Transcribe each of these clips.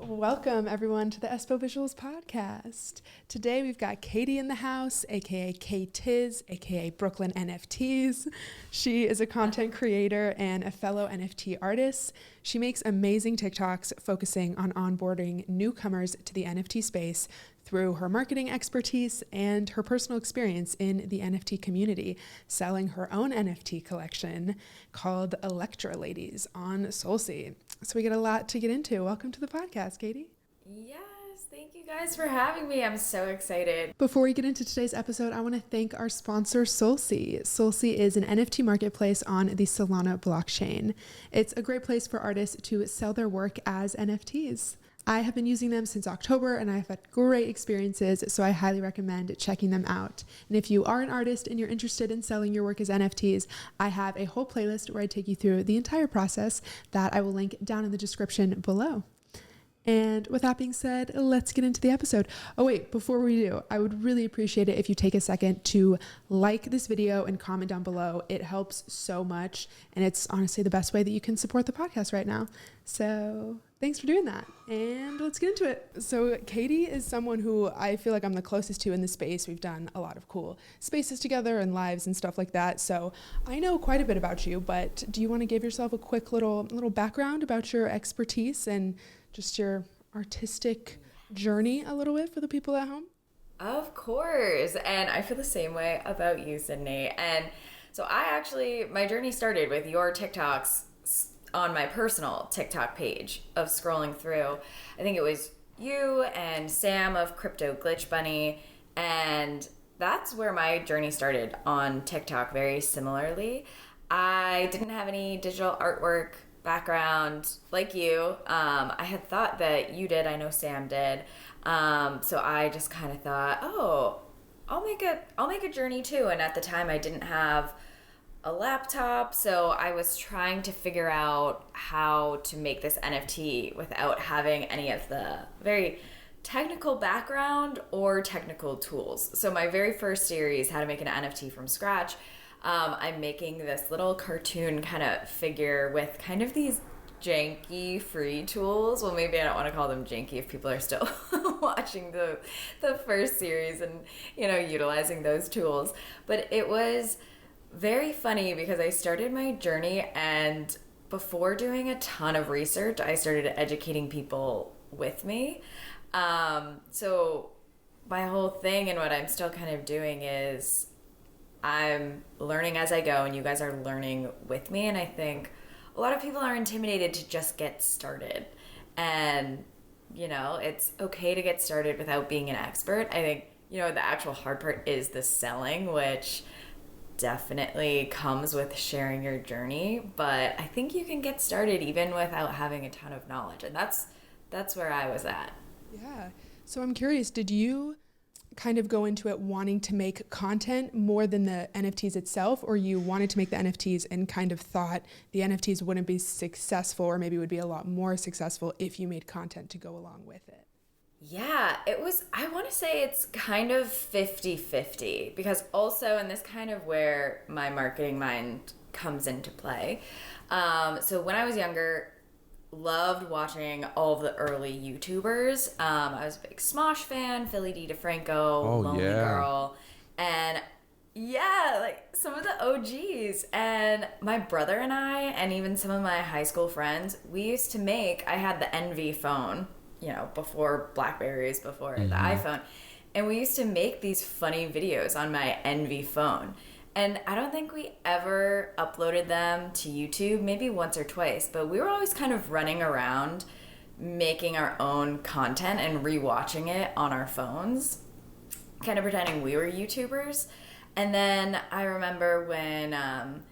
Welcome, everyone, to the EspoVisuals Podcast. Today, we've got Katie in the house, aka K-Tiz, aka BrooklynNFTs. She is a content creator and a fellow NFT artist. She makes amazing TikToks focusing on onboarding newcomers to the NFT space through her marketing expertise and her personal experience in the NFT community, selling her own NFT collection called Electra Ladies on Soulseed. So we get a lot to get into. Welcome to the podcast, Katie. Yes, thank you guys for having me. I'm so excited. Before we get into today's episode, I want to thank our sponsor, Soulseed. Soulseed is an NFT marketplace on the Solana blockchain. It's a great place for artists to sell their work as NFTs. I have been using them since October and I've had great experiences, so I highly recommend checking them out. And if you are an artist and you're interested in selling your work as NFTs, I have a whole playlist where I take you through the entire process that I will link down in the description below. And with that being said, let's get into the episode. Oh wait, before we do, I would really appreciate it if you take a second to like this video and comment down below. It helps so much, and it's honestly the best way that you can support the podcast right now. So thanks for doing that, and let's get into it. So Katie is someone who I feel like I'm the closest to in the space. We've done a lot of cool spaces together and lives and stuff like that, so I know quite a bit about you, but do you want to give yourself a quick little background about your expertise and just your artistic journey a little bit for the people at home? Of course, and I feel the same way about you, Sydney. And so my journey started with your TikToks on my personal TikTok page of scrolling through. I think it was you and Sam of Crypto Glitch Bunny, and that's where my journey started on TikTok very similarly. I didn't have any digital artwork background like you. I had thought that you did. I know Sam did. So I just kind of thought, I'll make a journey too. And at the time I didn't have a laptop, so I was trying to figure out how to make this NFT without having any of the very technical background or technical tools. So my very first series, how to make an NFT from scratch, I'm making this little cartoon kind of figure with kind of these janky free tools. Well, maybe I don't want to call them janky if people are still watching the first series and, utilizing those tools. But it was very funny because I started my journey, and before doing a ton of research, I started educating people with me. So my whole thing and what I'm still kind of doing is I'm learning as I go, and you guys are learning with me. And I think a lot of people are intimidated to just get started. And, it's okay to get started without being an expert. I think, the actual hard part is the selling, which definitely comes with sharing your journey. But I think you can get started even without having a ton of knowledge. And that's where I was at. Yeah. So I'm curious, did you kind of go into it wanting to make content more than the NFTs itself, or you wanted to make the NFTs and kind of thought the NFTs wouldn't be successful, or maybe would be a lot more successful if you made content to go along with it? Yeah, I want to say it's kind of 50-50, because also, and this kind of where my marketing mind comes into play. So when I was younger, loved watching all of the early YouTubers. I was a big Smosh fan, Philly D. DeFranco, Lonely Girl, and like some of the OGs. And my brother and I, and even some of my high school friends, I had the Envy phone, before Blackberries, before the iPhone. And we used to make these funny videos on my Envy phone. And I don't think we ever uploaded them to YouTube, maybe once or twice, but we were always kind of running around making our own content and rewatching it on our phones, kind of pretending we were YouTubers. And then I remember when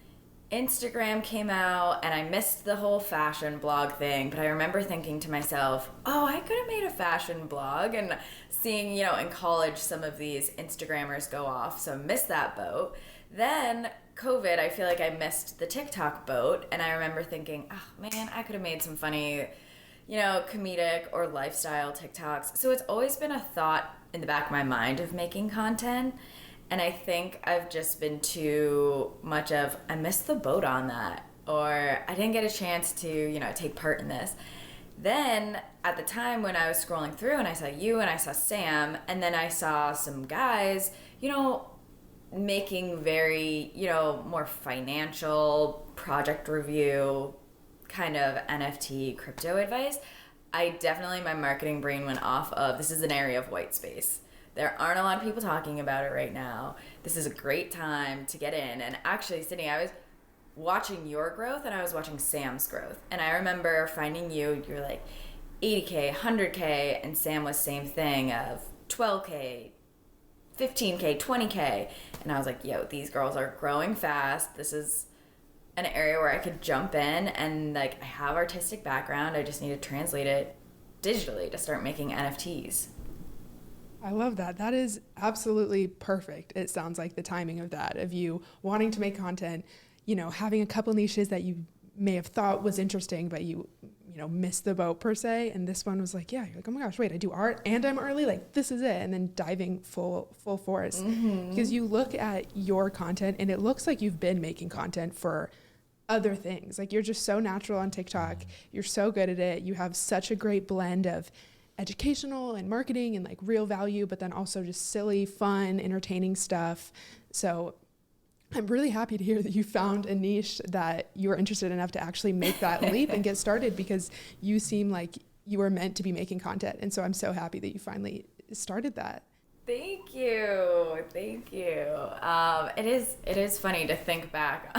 Instagram came out, and I missed the whole fashion blog thing, but I remember thinking to myself, I could have made a fashion blog, and seeing, in college some of these Instagrammers go off, so I missed that boat. Then COVID, I feel like I missed the TikTok boat, and I remember thinking, man, I could have made some funny, comedic or lifestyle TikToks. So it's always been a thought in the back of my mind of making content, and I think I've just been too much of, I missed the boat on that, or I didn't get a chance to, take part in this. Then at the time when I was scrolling through and I saw you and I saw Sam, and then I saw some guys, making very, more financial project review kind of NFT crypto advice, my marketing brain went off of, this is an area of white space. There aren't a lot of people talking about it right now. This is a great time to get in. And actually, Sydney, I was watching your growth and I was watching Sam's growth. And I remember finding you were like 80K, 100K, and Sam was same thing of 12K, 15K, 20K. And I was like, yo, these girls are growing fast. This is an area where I could jump in, and like, I have artistic background. I just need to translate it digitally to start making NFTs. I love that. That is absolutely perfect. It sounds like the timing of that, of you wanting to make content, having a couple niches that you may have thought was interesting, but you missed the boat per se. And this one was like, yeah, you're like, oh my gosh, wait, I do art and I'm early, like this is it. And then diving full force. Because you look at your content and it looks like you've been making content for other things. Like, you're just so natural on TikTok. You're so good at it. You have such a great blend of educational and marketing and like real value, but then also just silly, fun, entertaining stuff. So I'm really happy to hear that you found a niche that you were interested enough to actually make that leap and get started, because you seem like you were meant to be making content. And so I'm so happy that you finally started that. Thank you. It is funny to think back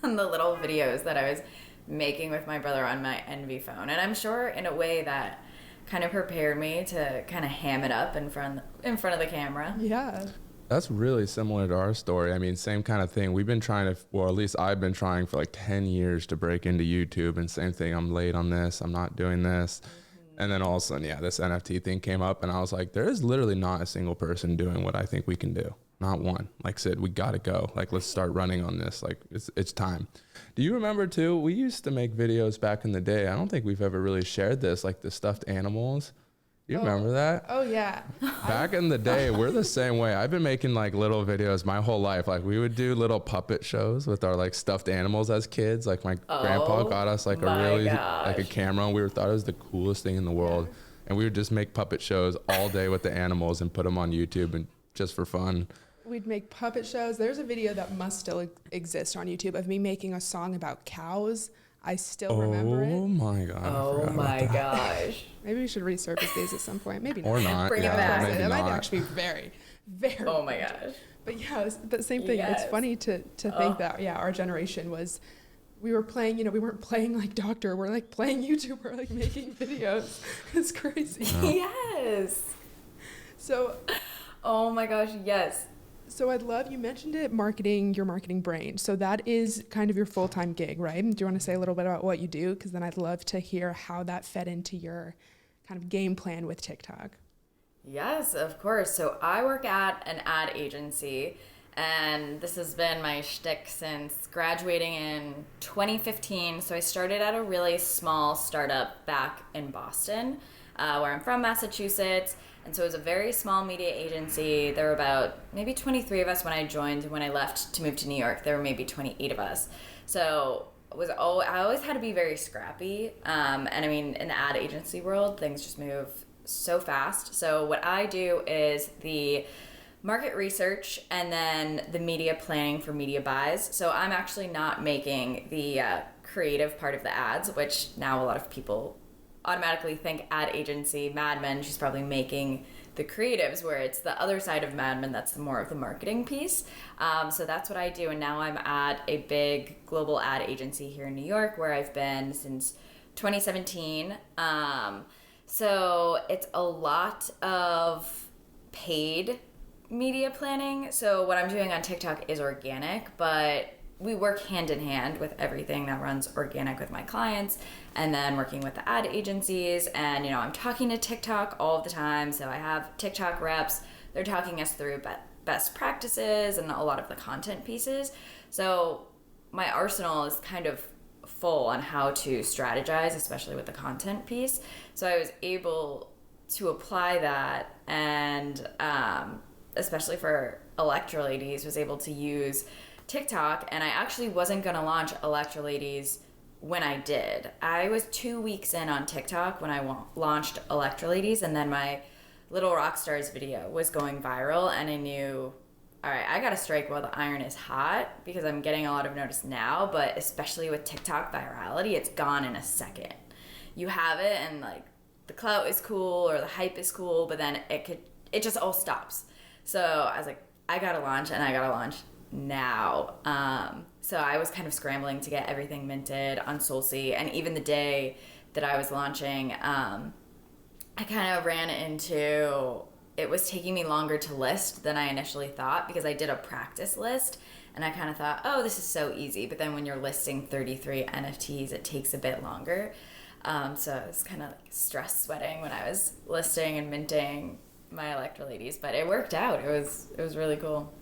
on the little videos that I was making with my brother on my Envy phone. And I'm sure in a way that kind of prepared me to kind of ham it up in front of the camera. Yeah. That's really similar to our story. I mean, same kind of thing. We've been trying to, well, at least I've been trying for like 10 years to break into YouTube, and same thing. I'm late on this. I'm not doing this. And then all of a sudden, this NFT thing came up, and I was like, there is literally not a single person doing what I think we can do. Not one. Like, Sid, we got to go. Like, let's start running on this. Like, it's time. Do you remember too? We used to make videos back in the day. I don't think we've ever really shared this, like the stuffed animals. You remember that? Oh yeah. Back in the day, we're the same way. I've been making like little videos my whole life. Like, we would do little puppet shows with our like stuffed animals as kids. Like, my grandpa got us like like a camera, and we thought it was the coolest thing in the world. And we would just make puppet shows all day with the animals and put them on YouTube, and just for fun. We'd make puppet shows. There's a video that must still exist on YouTube of me making a song about cows. I still remember it. Oh my God. Oh my gosh. Maybe we should resurface these at some point. Maybe not. Or not. Bring it back. That might actually be very, very Oh my gosh. But yeah, but same thing. Yes. It's funny to think that, our generation was, we were playing, we weren't playing like Doctor. We're like playing YouTube. We're like making videos. It's crazy. Yes. So. Oh my gosh, yes. So I'd love, you mentioned it, your marketing brain. So that is kind of your full-time gig, right? Do you want to say a little bit about what you do? Because then I'd love to hear how that fed into your kind of game plan with TikTok. Yes, of course. So I work at an ad agency, and this has been my shtick since graduating in 2015. So I started at a really small startup back in Boston, where I'm from, Massachusetts. And so it was a very small media agency. There were about maybe 23 of us when I joined. When I left to move to New York, there were maybe 28 of us. So I always had to be very scrappy. And I mean, in the ad agency world, things just move so fast. So what I do is the market research and then the media planning for media buys. So I'm actually not making the creative part of the ads, which now a lot of people automatically think ad agency, Mad Men, she's probably making the creatives, where it's the other side of Mad Men that's more of the marketing piece. So that's what I do. And now I'm at a big global ad agency here in New York, where I've been since 2017. So it's a lot of paid media planning. So what I'm doing on TikTok is organic, but we work hand in hand with everything that runs organic with my clients, and then working with the ad agencies. And, I'm talking to TikTok all the time. So I have TikTok reps. They're talking us through best practices and a lot of the content pieces. So my arsenal is kind of full on how to strategize, especially with the content piece. So I was able to apply that, and especially for Electroladies, was able to use TikTok. And I actually wasn't going to launch Electroladies when I did. I was 2 weeks in on TikTok when I launched Electroladies, and then my Little Rock Stars video was going viral, and I knew, all right, I gotta strike while the iron is hot, because I'm getting a lot of notice now, but especially with TikTok virality, it's gone in a second. You have it, and like the clout is cool or the hype is cool, but then it just all stops. So I was like, I gotta launch, and I gotta launch now. So I was kind of scrambling to get everything minted on Solsea, and even the day that I was launching, I kind of ran into, it was taking me longer to list than I initially thought, because I did a practice list, and I kind of thought, oh, this is so easy. But then when you're listing 33 NFTs, it takes a bit longer. So I was kind of like stress sweating when I was listing and minting my Electroladies, but it worked out. It was really cool.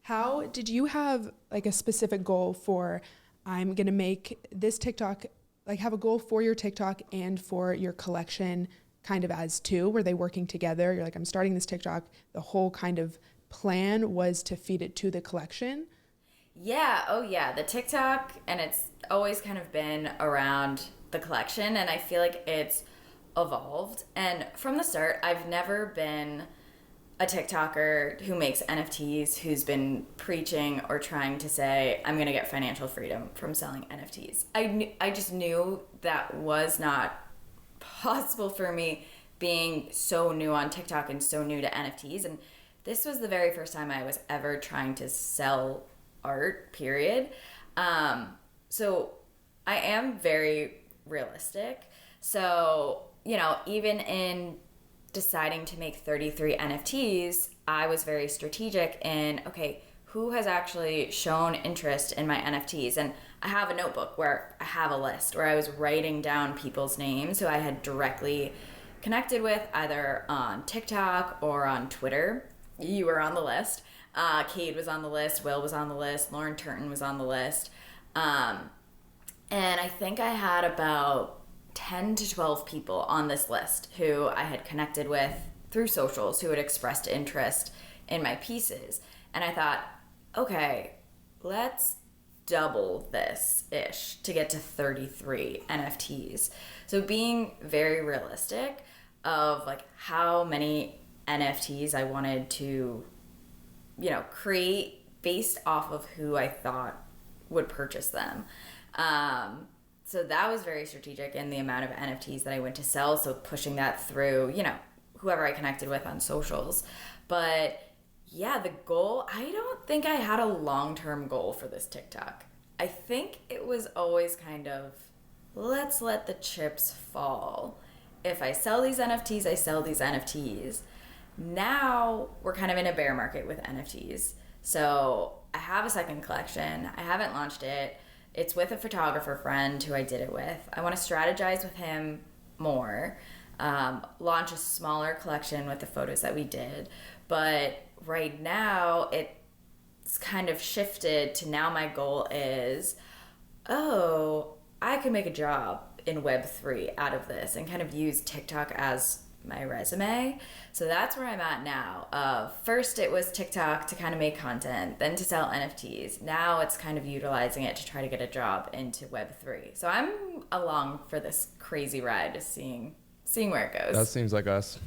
How did you have like a specific goal for, I'm going to make this TikTok, like have a goal for your TikTok and for your collection kind of as two? Were they working together? You're like, I'm starting this TikTok. The whole kind of plan was to feed it to the collection? Yeah. Oh yeah. The TikTok, and it's always kind of been around the collection, and I feel like it's evolved. And from the start, I've never been a TikToker who makes NFTs, who's been preaching or trying to say, I'm going to get financial freedom from selling NFTs. I just knew that was not possible for me, being so new on TikTok and so new to NFTs. And this was the very first time I was ever trying to sell art, period. So I am very realistic. So, you know, even in deciding to make 33 NFTs, I was very strategic in, okay, who has actually shown interest in my NFTs? And I have a notebook where I have a list where I was writing down people's names who I had directly connected with, either on TikTok or on Twitter. You were on the list. Cade was on the list. Will was on the list. Lauren Turton was on the list. And I think I had about 10 to 12 people on this list who I had connected with through socials, who had expressed interest in my pieces. And I thought, okay, let's double this-ish to get to 33 NFTs. So being very realistic of like how many NFTs I wanted to, you know, create based off of who I thought would purchase them. So that was very strategic in the amount of NFTs that I went to sell. So pushing that through, you know, whoever I connected with on socials. But yeah, the goal, I don't think I had a long-term goal for this TikTok. I think it was always kind of, let's let the chips fall. If I sell these NFTs, I sell these NFTs. Now we're kind of in a bear market with NFTs. So I have a second collection. I haven't launched it. It's with a photographer friend who I did it with. I want to strategize with him more, launch a smaller collection with the photos that we did. But right now, it's kind of shifted to now my goal is, oh, I could make a job in Web3 out of this and kind of use TikTok as my resume. So that's where I'm at now. First it was TikTok to kind of make content, then to sell NFTs. Now it's kind of utilizing it to try to get a job into Web3. So I'm along for this crazy ride, just seeing where it goes. That seems like us.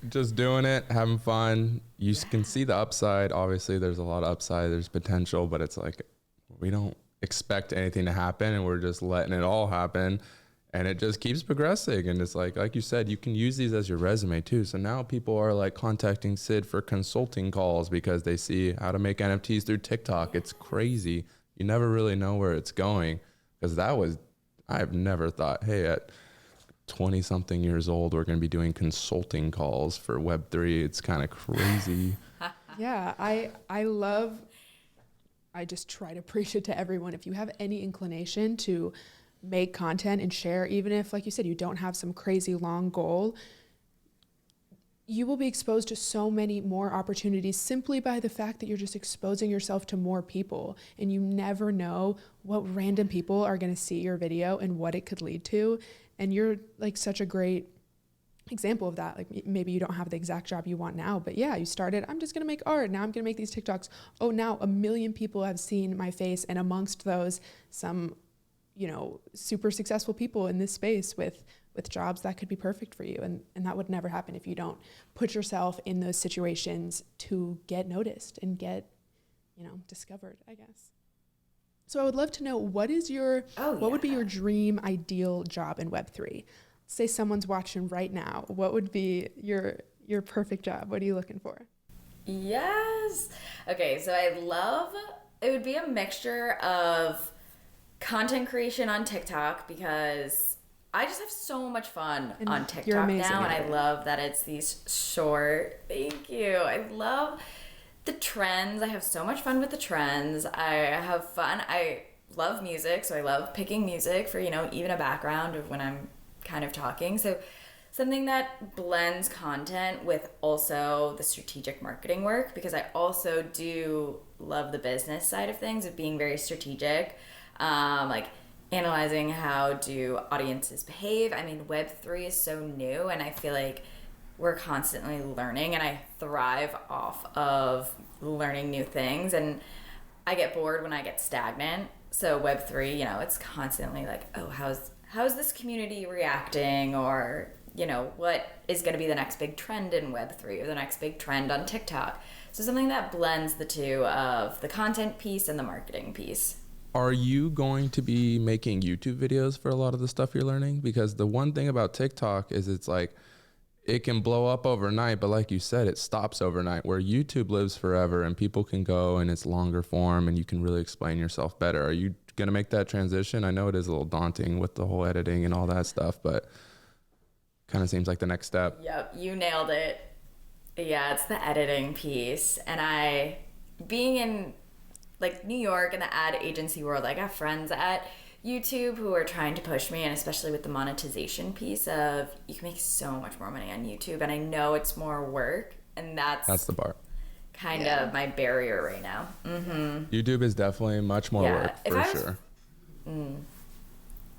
Just doing it, having fun. You can see the upside. Obviously there's a lot of upside, there's potential, but it's like we don't expect anything to happen and we're just letting it all happen. And it just keeps progressing. And it's like you said, you can use these as your resume too. So now people are like contacting Sid for consulting calls because they see how to make NFTs through TikTok. It's crazy. You never really know where it's going. Because I've never thought, hey, at 20 something years old, we're going to be doing consulting calls for Web3. It's kind of crazy. Yeah, I just try to preach it to everyone. If you have any inclination to make content and share, even if, like you said, you don't have some crazy long goal, you will be exposed to so many more opportunities simply by the fact that you're just exposing yourself to more people. And you never know what random people are going to see your video and what it could lead to. And you're like such a great example of that. Like maybe you don't have the exact job you want now, but yeah, you started, I'm just going to make art. Now I'm going to make these TikToks. Oh, now 1 million people have seen my face. And amongst those, some super successful people in this space with jobs that could be perfect for you. And that would never happen if you don't put yourself in those situations to get noticed and get, discovered, I guess. So I would love to know, what would be your dream ideal job in Web3? Say someone's watching right now. What would be your perfect job? What are you looking for? Yes. Okay, so it would be a mixture of content creation on TikTok, because I just have so much fun on TikTok now, and I love that it's these short. Thank you. I love the trends. I have so much fun with the trends. I have fun. I love music, so I love picking music for, even a background of when I'm kind of talking. So something that blends content with also the strategic marketing work, because I also do love the business side of things, of being very strategic, like analyzing how do audiences behave. I mean, Web3 is so new, and I feel like we're constantly learning, and I thrive off of learning new things, and I get bored when I get stagnant. So Web3, it's constantly like, oh, how's this community reacting, or what is going to be the next big trend in Web3 or the next big trend on TikTok. So something that blends the two of the content piece and the marketing piece. Are you going to be making YouTube videos for a lot of the stuff you're learning? Because the one thing about TikTok is it's like, it can blow up overnight, but like you said, it stops overnight, where YouTube lives forever and people can go and it's longer form and you can really explain yourself better. Are you going to make that transition? I know it is a little daunting with the whole editing and all that stuff, but kind of seems like the next step. Yep, you nailed it. Yeah, it's the editing piece. And being in like New York and the ad agency world, I got friends at YouTube who are trying to push me, and especially with the monetization piece of, you can make so much more money on YouTube, and I know it's more work, and that's the part. Kind of my barrier right now. Mm-hmm. YouTube is definitely much more work for sure.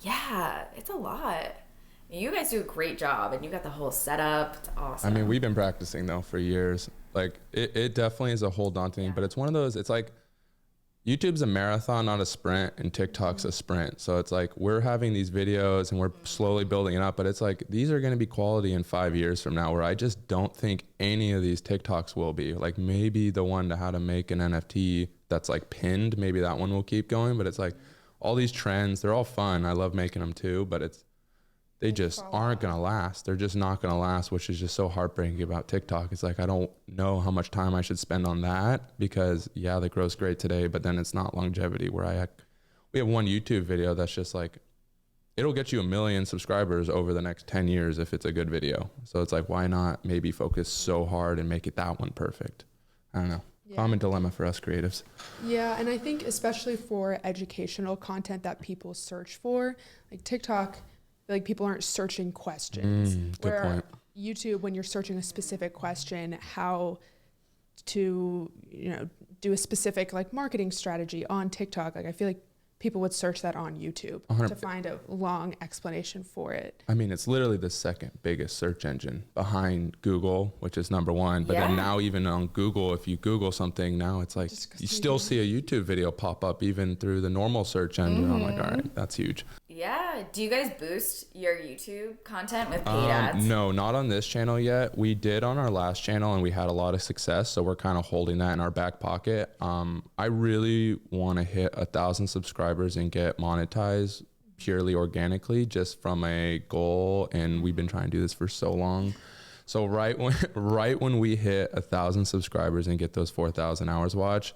Yeah, it's a lot. You guys do a great job, and you got the whole setup. It's awesome. I mean, we've been practicing though for years. Like it definitely is a whole daunting, but it's one of those, it's like YouTube's a marathon, not a sprint, and TikTok's a sprint. So it's like, we're having these videos and we're slowly building it up, but it's like, these are going to be quality in 5 years from now, where I just don't think any of these TikToks will be. Like maybe the one to how to make an NFT that's like pinned, maybe that one will keep going, but it's like all these trends, they're all fun. I love making them too, but they just aren't going to last. They're just not going to last, which is just so heartbreaking about TikTok. It's like, I don't know how much time I should spend on that, because the growth's great today, but then it's not longevity, where we have one YouTube video that's just like, it'll get you 1 million subscribers over the next 10 years if it's a good video. So it's like, why not maybe focus so hard and make it that one perfect? I don't know. Yeah. Common dilemma for us creatives. Yeah, and I think especially for educational content that people search for, like TikTok, like people aren't searching questions. Good point. YouTube, when you're searching a specific question, how to do a specific like marketing strategy on TikTok, like I feel like people would search that on YouTube 100%. To find a long explanation for it. I mean, it's literally the second biggest search engine behind Google, which is number one. But then now even on Google, if you Google something now, it's like you still see a YouTube video pop up even through the normal search engine. I'm like, all right, that's huge. Yeah. Do you guys boost your YouTube content with paid ads? No, not on this channel yet. We did on our last channel and we had a lot of success. So we're kind of holding that in our back pocket. I really want to hit 1,000 subscribers and get monetized purely organically, just from a goal. And we've been trying to do this for so long. So right when we hit 1,000 subscribers and get those 4,000 hours watched,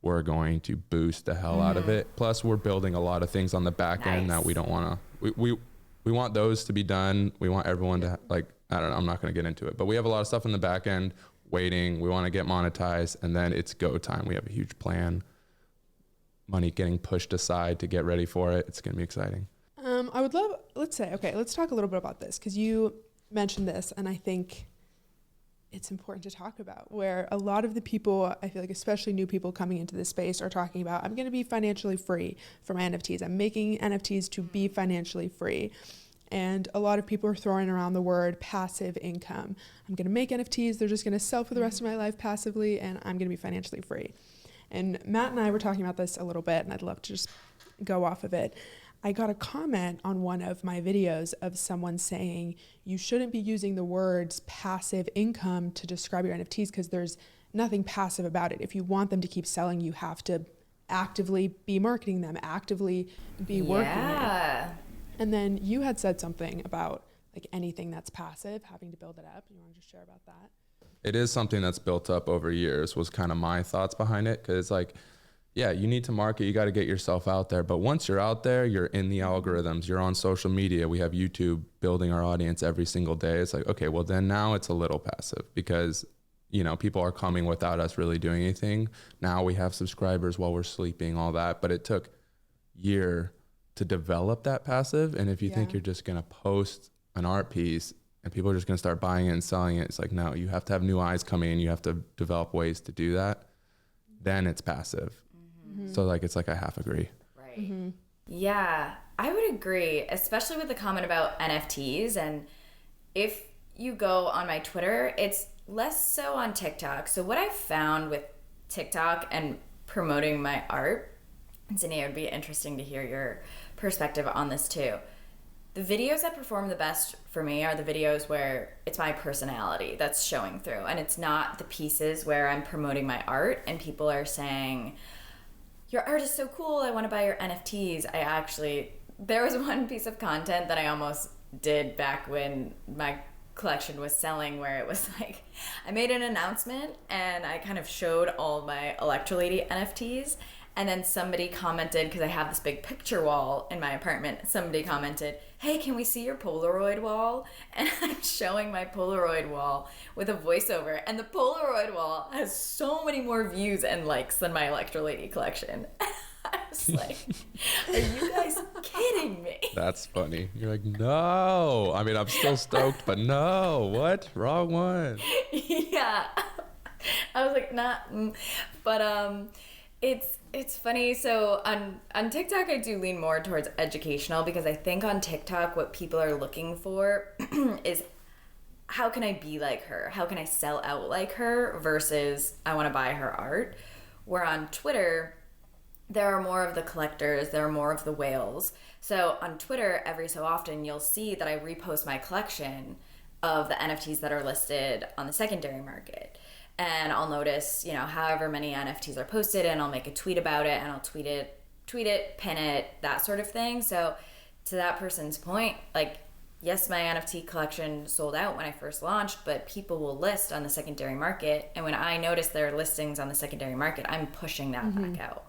we're going to boost the hell out of it. Plus we're building a lot of things on the back end that we don't want to, we want those to be done. We want everyone to like, I don't know, I'm not going to get into it, but we have a lot of stuff in the back end waiting. We want to get monetized, and then it's go time. We have a huge plan, money getting pushed aside to get ready for it. It's going to be exciting. I would love, let's talk a little bit about this, because you mentioned this, and I think it's important to talk about, where a lot of the people, I feel like especially new people coming into this space, are talking about, I'm going to be financially free for my NFTs. I'm making NFTs to be financially free. And a lot of people are throwing around the word passive income. I'm going to make NFTs. They're just going to sell for the rest of my life passively, and I'm going to be financially free. And Matt and I were talking about this a little bit, and I'd love to just go off of it. I got a comment on one of my videos of someone saying you shouldn't be using the words passive income to describe your NFTs because there's nothing passive about it. If you want them to keep selling, you have to actively be marketing them, actively be working it. And then you had said something about like anything that's passive, having to build it up. You want to just share about that? It is something that's built up over years, was kind of my thoughts behind it. Cause like, yeah, you need to market, you got to get yourself out there. But once you're out there, you're in the algorithms, you're on social media. We have YouTube building our audience every single day. It's like, okay, well then now it's a little passive because, you know, people are coming without us really doing anything. Now we have subscribers while we're sleeping, all that. But it took year to develop that passive. And if you think you're just going to post an art piece and people are just going to start buying it and selling it, it's like, no, you have to have new eyes coming in. You have to develop ways to do that. Then it's passive. Mm-hmm. So like, it's like I half agree. Right. Mm-hmm. Yeah, I would agree, especially with the comment about NFTs. And if you go on my Twitter, it's less so on TikTok. So what I've found with TikTok and promoting my art, and Sydney, it would be interesting to hear your perspective on this too. The videos that perform the best for me are the videos where it's my personality that's showing through, and it's not the pieces where I'm promoting my art and people are saying, your art is so cool, I want to buy your NFTs. There was one piece of content that I almost did back when my collection was selling where it was like, I made an announcement and I kind of showed all my Electrolady NFTs. And then somebody commented, because I have this big picture wall in my apartment, somebody commented, hey, can we see your Polaroid wall? And I'm showing my Polaroid wall with a voiceover. And the Polaroid wall has so many more views and likes than my Electrolady collection. I was like, are you guys kidding me? That's funny. You're like, no. I mean, I'm still stoked, but no. What? Wrong one. Yeah. I was like, nah. But it's funny. So on TikTok, I do lean more towards educational because I think on TikTok, what people are looking for is how can I be like her? How can I sell out like her versus I want to buy her art? Where on Twitter, there are more of the collectors, there are more of the whales. So on Twitter, every so often, you'll see that I repost my collection of the NFTs that are listed on the secondary market. And I'll notice, you know, however many NFTs are posted, and I'll make a tweet about it, and I'll tweet it, pin it, that sort of thing. So to that person's point, like, yes, my NFT collection sold out when I first launched, but people will list on the secondary market. And when I notice their listings on the secondary market, I'm pushing that back out.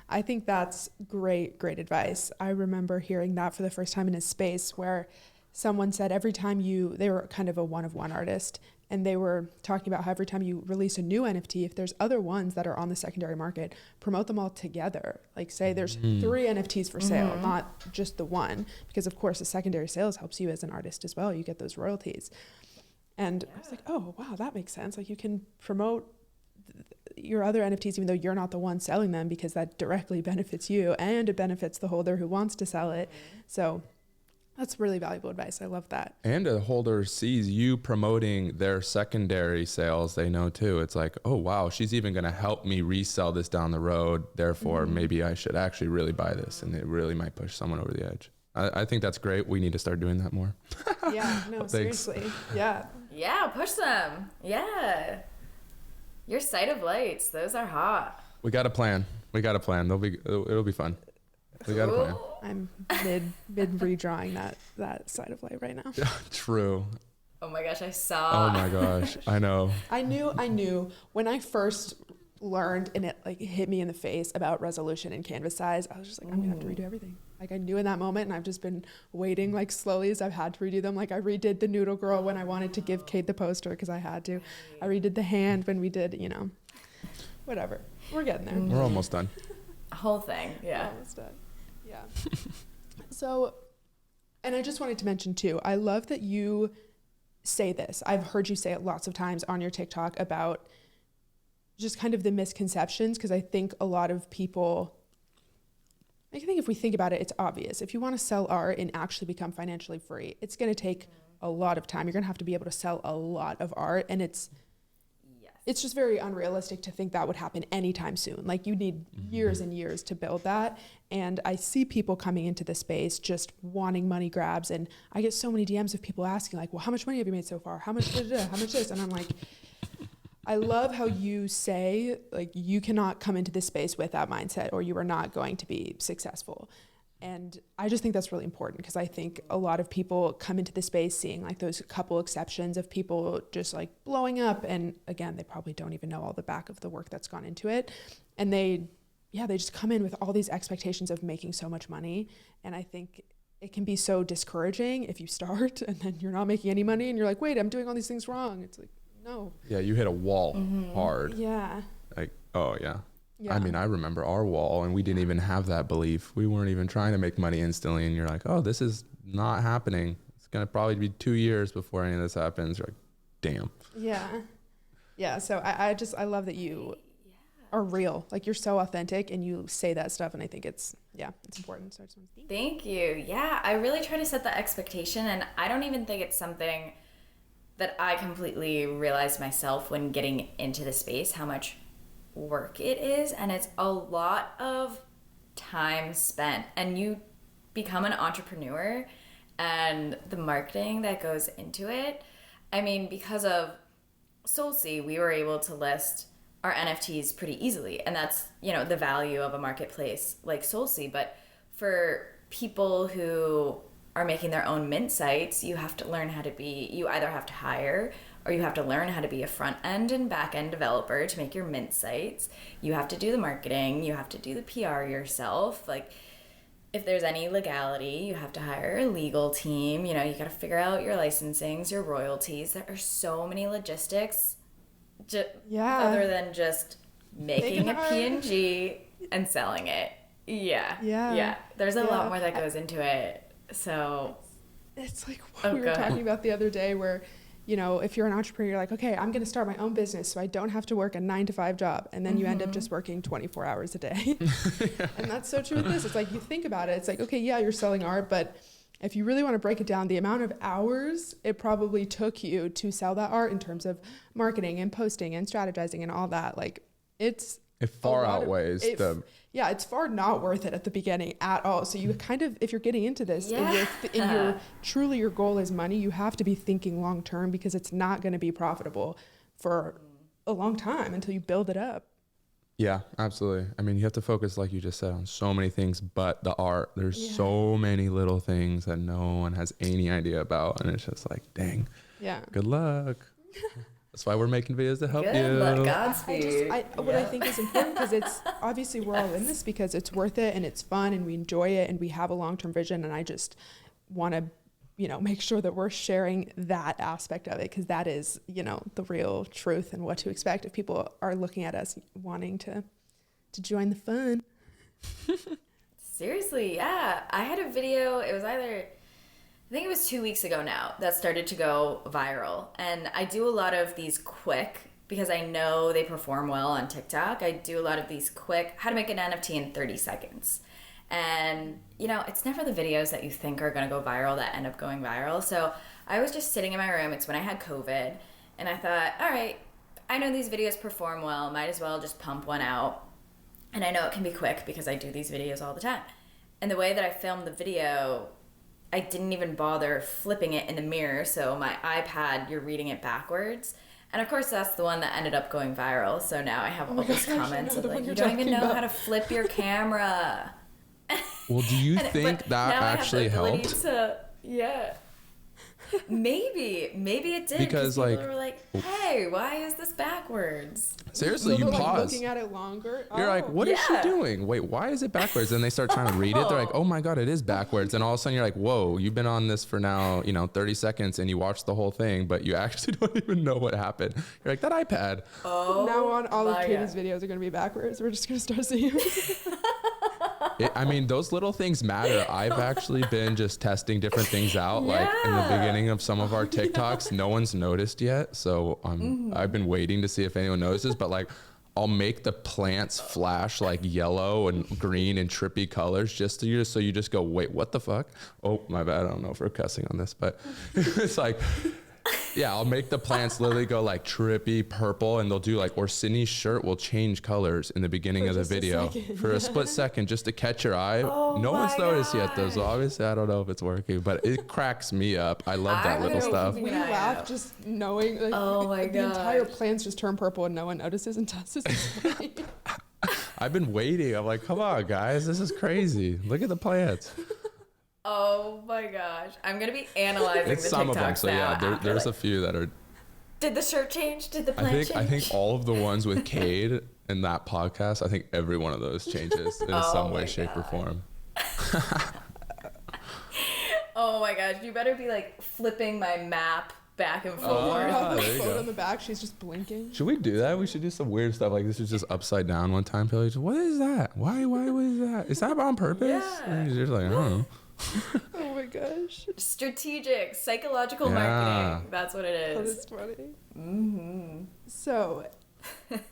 I think that's great advice. I remember hearing that for the first time in a space where someone said they were kind of a one-of-one artist, and they were talking about how every time you release a new NFT, if there's other ones that are on the secondary market, promote them all together. Like say there's 3 NFTs for sale, not just the one, because of course the secondary sales helps you as an artist as well. You get those royalties. And I was like, oh, wow, that makes sense. Like you can promote your other NFTs even though you're not the one selling them, because that directly benefits you and it benefits the holder who wants to sell it. So that's really valuable advice. I love that. And a holder sees you promoting their secondary sales. They know too. It's like, oh, wow, she's even going to help me resell this down the road. Therefore, maybe I should actually really buy this. And it really might push someone over the edge. I think that's great. We need to start doing that more. Yeah, no, seriously. Yeah. Yeah, push them. Yeah. Your site of lights, those are hot. We got a plan. It'll be fun. We got a plan. I'm mid redrawing that side of light right now. True. Oh my gosh, I saw. Oh my gosh, I know. I knew when I first learned and it like hit me in the face about resolution and canvas size. I was just like, I'm gonna have to redo everything. Like I knew in that moment, and I've just been waiting like slowly as I've had to redo them. Like I redid the noodle girl when I wanted to give Kate the poster because I had to. I redid the hand when we did, whatever. We're getting there. We're almost done. Whole thing, yeah. We're almost done. Yeah. So, and I just wanted to mention too, I love that you say this. I've heard you say it lots of times on your TikTok about just kind of the misconceptions, because I think a lot of people, I think if we think about it, it's obvious. If you want to sell art and actually become financially free, it's going to take a lot of time. You're going to have to be able to sell a lot of art, and it's it's just very unrealistic to think that would happen anytime soon. Like you need years and years to build that. And I see people coming into the space just wanting money grabs. And I get so many DMs of people asking like, well, how much money have you made so far? How much how much this? And I'm like, I love how you say like you cannot come into this space with that mindset or you are not going to be successful. And I just think that's really important because I think a lot of people come into the space seeing like those couple exceptions of people just like blowing up. And again, they probably don't even know all the back of the work that's gone into it. And they just come in with all these expectations of making so much money. And I think it can be so discouraging if you start and then you're not making any money and you're like, wait, I'm doing all these things wrong. It's like, no. Yeah, you hit a wall hard. Yeah. Like, oh yeah. Yeah. I mean, I remember our wall and we didn't even have that belief. We weren't even trying to make money instantly. And you're like, oh, this is not happening. It's going to probably be 2 years before any of this happens. You're like, damn. Yeah. Yeah. So I love that you are real. Like you're so authentic and you say that stuff. And I think it's important. So I just want to Thank you. Yeah. I really try to set the expectation, and I don't even think it's something that I completely realized myself when getting into the space, how much work it is. And it's a lot of time spent, and you become an entrepreneur and the marketing that goes into it. I mean, because of Soulsea, we were able to list our NFTs pretty easily, and that's, you know, the value of a marketplace like Soulsea. But for people who are making their own mint sites, you have to learn how to be, you either have to hire or you have to learn how to be a front end and back end developer to make your mint sites. You have to do the marketing, you have to do the PR yourself. Like if there's any legality, you have to hire a legal team. You know, you got to figure out your licensings, your royalties. There are so many logistics other than just making a PNG and selling it. Yeah. There's a lot more that goes into it. So it's like what we were talking about the other day where, you know, if you're an entrepreneur, you're like, okay, I'm going to start my own business so I don't have to work a 9-to-5 job. And then you end up just working 24 hours a day. And that's so true with this. It's like, you think about it. It's like, okay, yeah, you're selling art, but if you really want to break it down, the amount of hours it probably took you to sell that art in terms of marketing and posting and strategizing and all that, like it far outweighs it's far not worth it at the beginning at all. So you kind of, if you're getting into this and you're truly your goal is money, you have to be thinking long term because it's not going to be profitable for a long time until you build it up. Yeah, absolutely. I mean, you have to focus, like you just said, on so many things but the art. There's so many little things that no one has any idea about, and it's just like, dang. Yeah. Good luck. That's why we're making videos to help you. Good luck, Godspeed. What I think is important, because it's obviously we're all in this because it's worth it and it's fun and we enjoy it and we have a long-term vision, and I just want to, you know, make sure that we're sharing that aspect of it, because that is, you know, the real truth and what to expect if people are looking at us wanting to join the fun. Seriously, yeah. I had a video, I think it was 2 weeks ago now, that started to go viral. And I do a lot of these quick, because I know they perform well on TikTok. I do a lot of these quick, how to make an NFT in 30 seconds. And, you know, it's never the videos that you think are going to go viral that end up going viral. So I was just sitting in my room. It's when I had COVID. And I thought, all right, I know these videos perform well. Might as well just pump one out. And I know it can be quick because I do these videos all the time. And the way that I filmed the video, I didn't even bother flipping it in the mirror. So my iPad, you're reading it backwards. And of course, that's the one that ended up going viral. So now I have all these comments of like, you don't even know how to flip your camera. Well, do you think that actually helped? Maybe it did, because people were like, hey, why is this backwards? Seriously, you pause. Looking at it longer. You're like, what is she doing? Wait, why is it backwards? And they start trying to read it. They're like, oh my God, it is backwards. And all of a sudden you're like, whoa, you've been on this for now, 30 seconds and you watched the whole thing, but you actually don't even know what happened. You're like, that iPad. Oh, now on all of Katie's videos are going to be backwards. We're just going to start seeing I mean, those little things matter. I've actually been just testing different things out. Like in the beginning of some of our TikToks, no one's noticed yet. So I've been waiting to see if anyone notices, but like I'll make the plants flash like yellow and green and trippy colors so you just go, wait, what the fuck? Oh, my bad. I don't know if we're cussing on this, but it's like, Yeah, I'll make the plants literally go like trippy purple, and they'll do like, or Sydney's shirt will change colors in the beginning of the video for a split second just to catch your eye. No one's noticed yet though, so obviously I don't know if it's working, but it cracks me up. I love that little stuff. We laugh just knowing like the entire plants just turn purple and no one notices until it's funny. I've been waiting. I'm like, come on, guys, this is crazy. Look at the plants. Oh my gosh. I'm going to be analyzing It's the some TikToks of them, so now. yeah, there's a few that are. Did the shirt change? Did the plant change? I think all of the ones with Cade in that podcast, I think every one of those changes in some way, shape, or form. Oh my gosh. You better be like flipping my map back and forth. There you go. On the back, she's just blinking. Should we do that? We should do some weird stuff like this. Is just upside down one time. People are like, what is that? Why? What is that? Is that on purpose? Yeah. And you're like, I don't know. Oh my gosh. Strategic, psychological marketing. That's what it is. That is funny. Mm-hmm. So,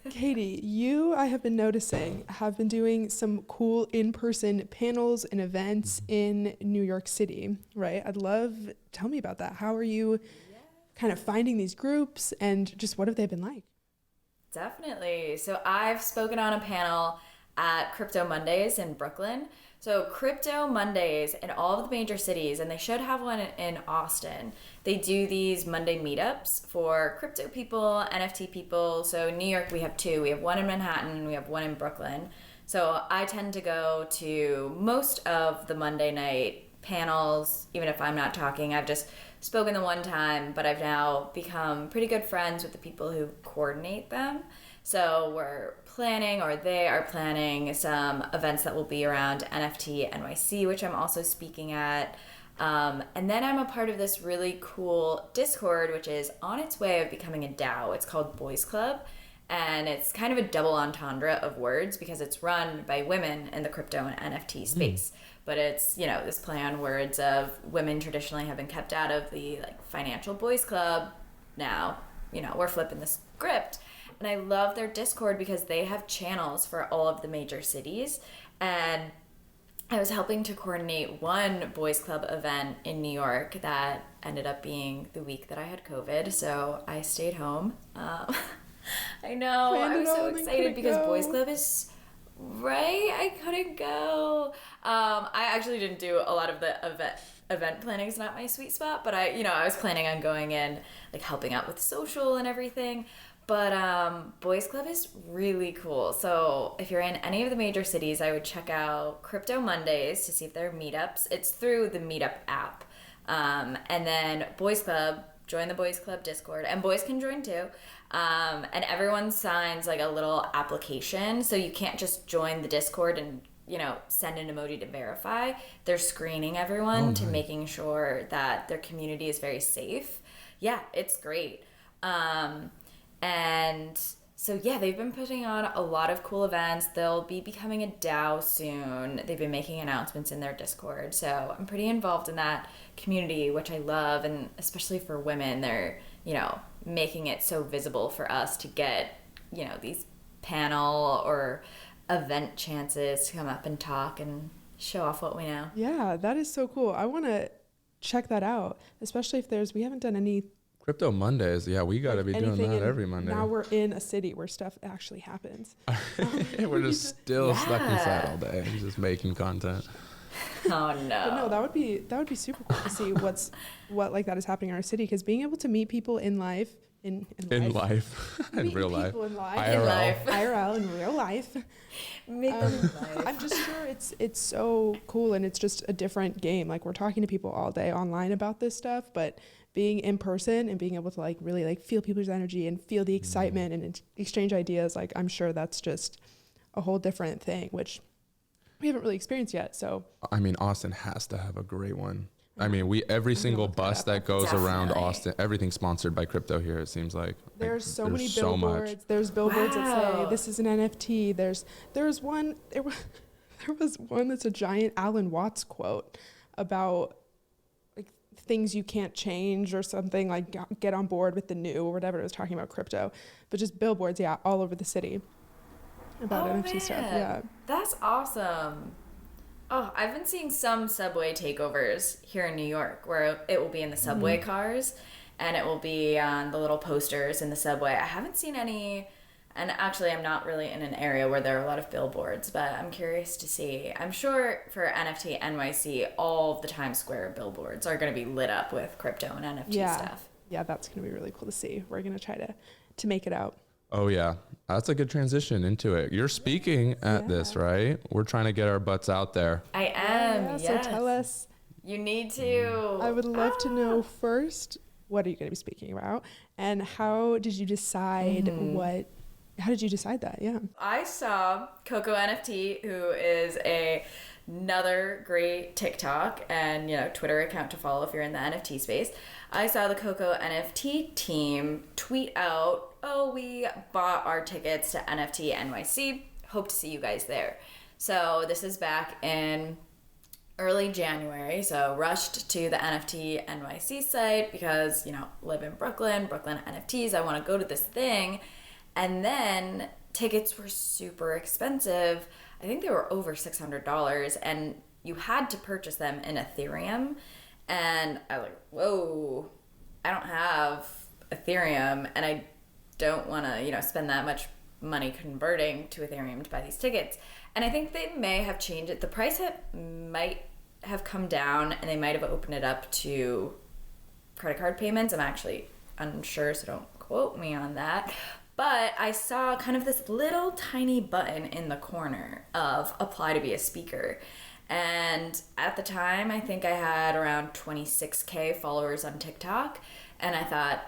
Katie, you, I have been noticing, have been doing some cool in-person panels and events in New York City, right? Tell me about that. How are you kind of finding these groups and just what have they been like? Definitely. So I've spoken on a panel at Crypto Mondays in Brooklyn. So Crypto Mondays in all of the major cities, and they should have one in Austin. They do these Monday meetups for crypto people, NFT people. So New York, we have two. We have one in Manhattan and we have one in Brooklyn. So I tend to go to most of the Monday night panels, even if I'm not talking. I've just spoken the one time, but I've now become pretty good friends with the people who coordinate them. So we're planning, or they are planning, some events that will be around NFT NYC, which I'm also speaking at. And then I'm a part of this really cool Discord, which is on its way of becoming a DAO. It's called Boys Club. And it's kind of a double entendre of words because it's run by women in the crypto and NFT space. But it's, this play on words of women traditionally have been kept out of the financial boys club. Now, we're flipping the script. And I love their Discord because they have channels for all of the major cities. And I was helping to coordinate one boys club event in New York that ended up being the week that I had COVID. So I stayed home. I know. I was so excited because boys club is right. I couldn't go. I actually didn't do a lot of the event planning. Is not my sweet spot, but I was planning on going in, helping out with social and everything. But Boys Club is really cool. So if you're in any of the major cities, I would check out Crypto Mondays to see if there are meetups. It's through the Meetup app. And then Boys Club, join the Boys Club Discord. And boys can join too. And everyone signs a little application. So you can't just join the Discord and, send an emoji to verify. They're screening everyone to making sure that their community is very safe. Yeah, it's great. And so, they've been putting on a lot of cool events. They'll be becoming a DAO soon. They've been making announcements in their Discord. So I'm pretty involved in that community, which I love. And especially for women, they're, making it so visible for us to get, these panel or event chances to come up and talk and show off what we know. Yeah, that is so cool. I want to check that out, especially if we haven't done any Crypto Mondays, we got to be doing that every Monday. Now we're in a city where stuff actually happens. We're just still stuck inside all day, just making content. Oh no! But no, that would be super cool to see what like that is happening in our city, because being able to meet people in life, in real life, IRL in real life. Meet them in life. I'm just sure it's so cool, and it's just a different game. We're talking to people all day online about this stuff, but being in person and being able to really feel people's energy and feel the excitement and exchange ideas, I'm sure that's just a whole different thing, which we haven't really experienced yet. So Austin has to have a great one. Every single bus that goes around Austin, everything's sponsored by crypto here, it seems like. There's so many billboards. There's billboards that say this is an NFT. There was one that's a giant Alan Watts quote about things you can't change or something, get on board with the new or whatever it was talking about crypto. But just billboards, all over the city about NFT stuff. Yeah. That's awesome. Oh, I've been seeing some subway takeovers here in New York where it will be in the subway cars. and it will be on the little posters in the subway. I haven't seen any, and actually I'm not really in an area where there are a lot of billboards, but I'm curious to see. I'm sure for NFT NYC, all of the Times Square billboards are going to be lit up with crypto and NFT stuff. Yeah, that's going to be really cool to see. We're going to try to make it out. Oh, yeah. That's a good transition into it. You're speaking at this, right? We're trying to get our butts out there. I am, Yeah, yes. So tell us. You need to. I would love to know first, what are you going to be speaking about? And how did you decide how did you decide that? Yeah. I saw Coco NFT, who is another great TikTok and Twitter account to follow if you're in the NFT space. I saw the Coco NFT team tweet out, "Oh, we bought our tickets to NFT NYC. Hope to see you guys there." So this is back in early January. So rushed to the NFT NYC site because, live in Brooklyn NFTs. I want to go to this thing. And then tickets were super expensive. I think they were over $600, and you had to purchase them in Ethereum. And I was like, whoa, I don't have Ethereum, and I don't want to, spend that much money converting to Ethereum to buy these tickets. And I think they may have changed it. The price might have come down, and they might have opened it up to credit card payments. I'm actually unsure, so don't quote me on that. But I saw kind of this little tiny button in the corner of apply to be a speaker. And at the time, I think I had around 26K followers on TikTok. And I thought,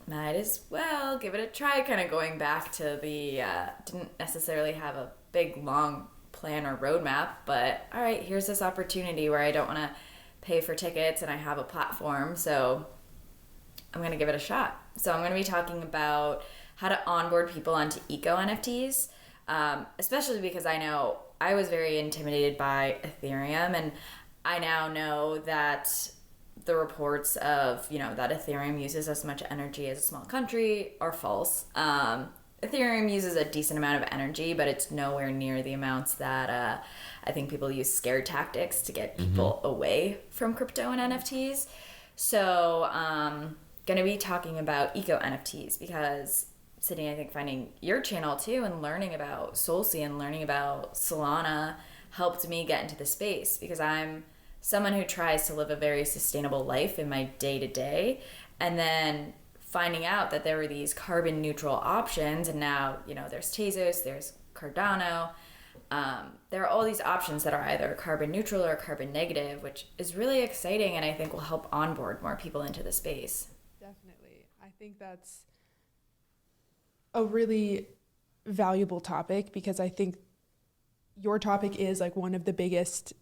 might as well give it a try, kind of going back to didn't necessarily have a big, long plan or roadmap. But all right, here's this opportunity where I don't want to pay for tickets and I have a platform. So I'm going to give it a shot. So I'm going to be talking about how to onboard people onto eco NFTs, especially because I know I was very intimidated by Ethereum, and I now know that the reports of, that Ethereum uses as much energy as a small country are false. Ethereum uses a decent amount of energy, but it's nowhere near the amounts that I think people use scare tactics to get people away from crypto and NFTs. So going to be talking about eco NFTs because, Sydney, I think finding your channel too and learning about Solcy and learning about Solana helped me get into the space because I'm someone who tries to live a very sustainable life in my day-to-day, and then finding out that there were these carbon neutral options, and now there's Tezos, there's Cardano, there are all these options that are either carbon neutral or carbon negative, which is really exciting and I think will help onboard more people into the space. Definitely. I think that's a really valuable topic because I think your topic is like one of the biggest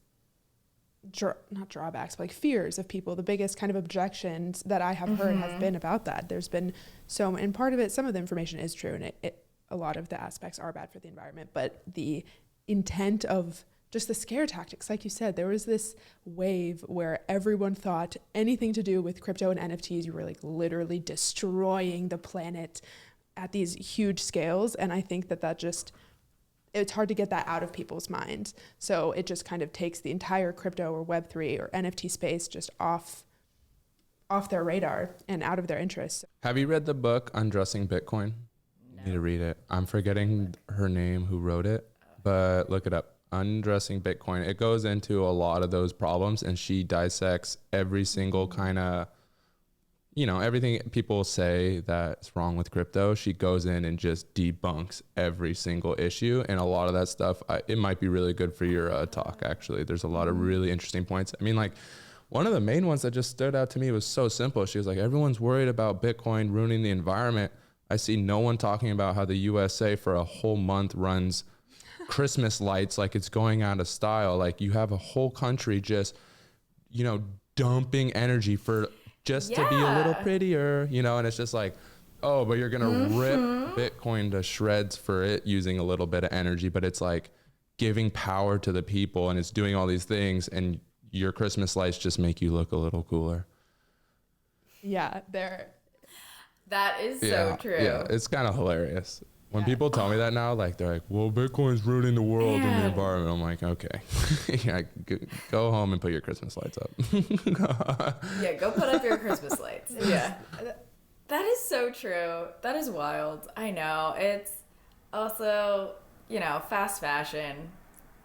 not drawbacks, but like fears of people. The biggest kind of objections that I have heard have been about that. There's been and part of it, some of the information is true, and a lot of the aspects are bad for the environment, but the intent of just the scare tactics, like you said, there was this wave where everyone thought anything to do with crypto and NFTs, you were like literally destroying the planet at these huge scales. And I think that just, it's hard to get that out of people's minds. So it just kind of takes the entire crypto or Web3 or NFT space just off their radar and out of their interest. Have you read the book Undressing Bitcoin? No. You need to read it. I'm forgetting her name who wrote it, but look it up. Undressing Bitcoin. It goes into a lot of those problems, and she dissects every single kind of, everything people say that's wrong with crypto. She goes in and just debunks every single issue, and a lot of that stuff, it might be really good for your talk, actually. There's a lot of really interesting points. I mean, like, one of the main ones that just stood out to me was so simple. She was like, everyone's worried about Bitcoin ruining the environment. I see no one talking about how the USA for a whole month runs Christmas lights like it's going out of style. Like, you have a whole country just, dumping energy for just to be a little prettier, and it's just like, oh, but you're going to rip Bitcoin to shreds for it using a little bit of energy, but it's like giving power to the people and it's doing all these things, and your Christmas lights just make you look a little cooler. Yeah, that is so true. Yeah, it's kind of hilarious. When people tell me that now, like they're like, well, Bitcoin's ruining the world and the environment. I'm like, okay, yeah, go home and put your Christmas lights up. Yeah, go put up your Christmas lights. Yeah. That is so true. That is wild. I know. It's also, fast fashion,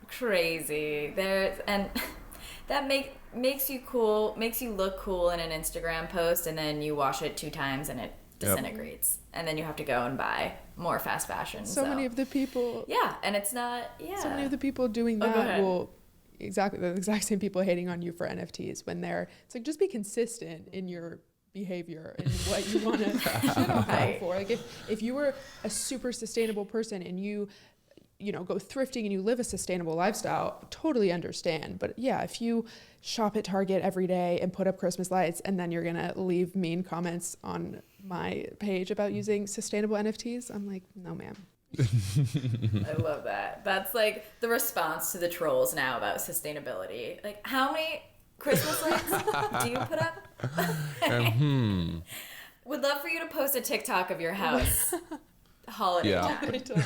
crazy. And that makes you cool, makes you look cool in an Instagram post, and then you wash it 2 times and it disintegrates. Yep. And then you have to go and buy more fast fashion. So many of the people. Yeah, and it's not, So many of the people doing that will, exactly, the exact same people hating on you for NFTs when it's like, just be consistent in your behavior and what you want to shit on people for. Like if you were a super sustainable person and you go thrifting and you live a sustainable lifestyle, totally understand. But yeah, if you shop at Target every day and put up Christmas lights and then you're going to leave mean comments on my page about using sustainable NFTs, I'm like, no, ma'am. I love that. That's like the response to the trolls now about sustainability. Like, how many Christmas lights do you put up? Would love for you to post a TikTok of your house holiday time.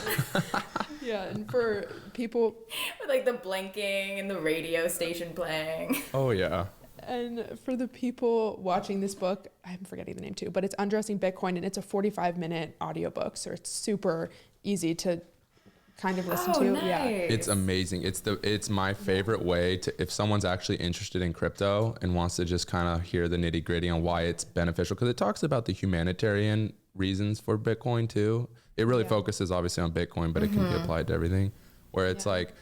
Yeah, and for people with like the blinking and the radio station playing. Oh yeah. And for the people watching this book, I'm forgetting the name too, but it's Undressing Bitcoin, and it's a 45-minute audiobook, so it's super easy to kind of listen to. Nice. Yeah, it's amazing. It's my favorite way to, if someone's actually interested in crypto and wants to just kind of hear the nitty gritty on why it's beneficial, because it talks about the humanitarian reasons for Bitcoin too. It really focuses obviously on Bitcoin, but it can be applied to everything, where it's like,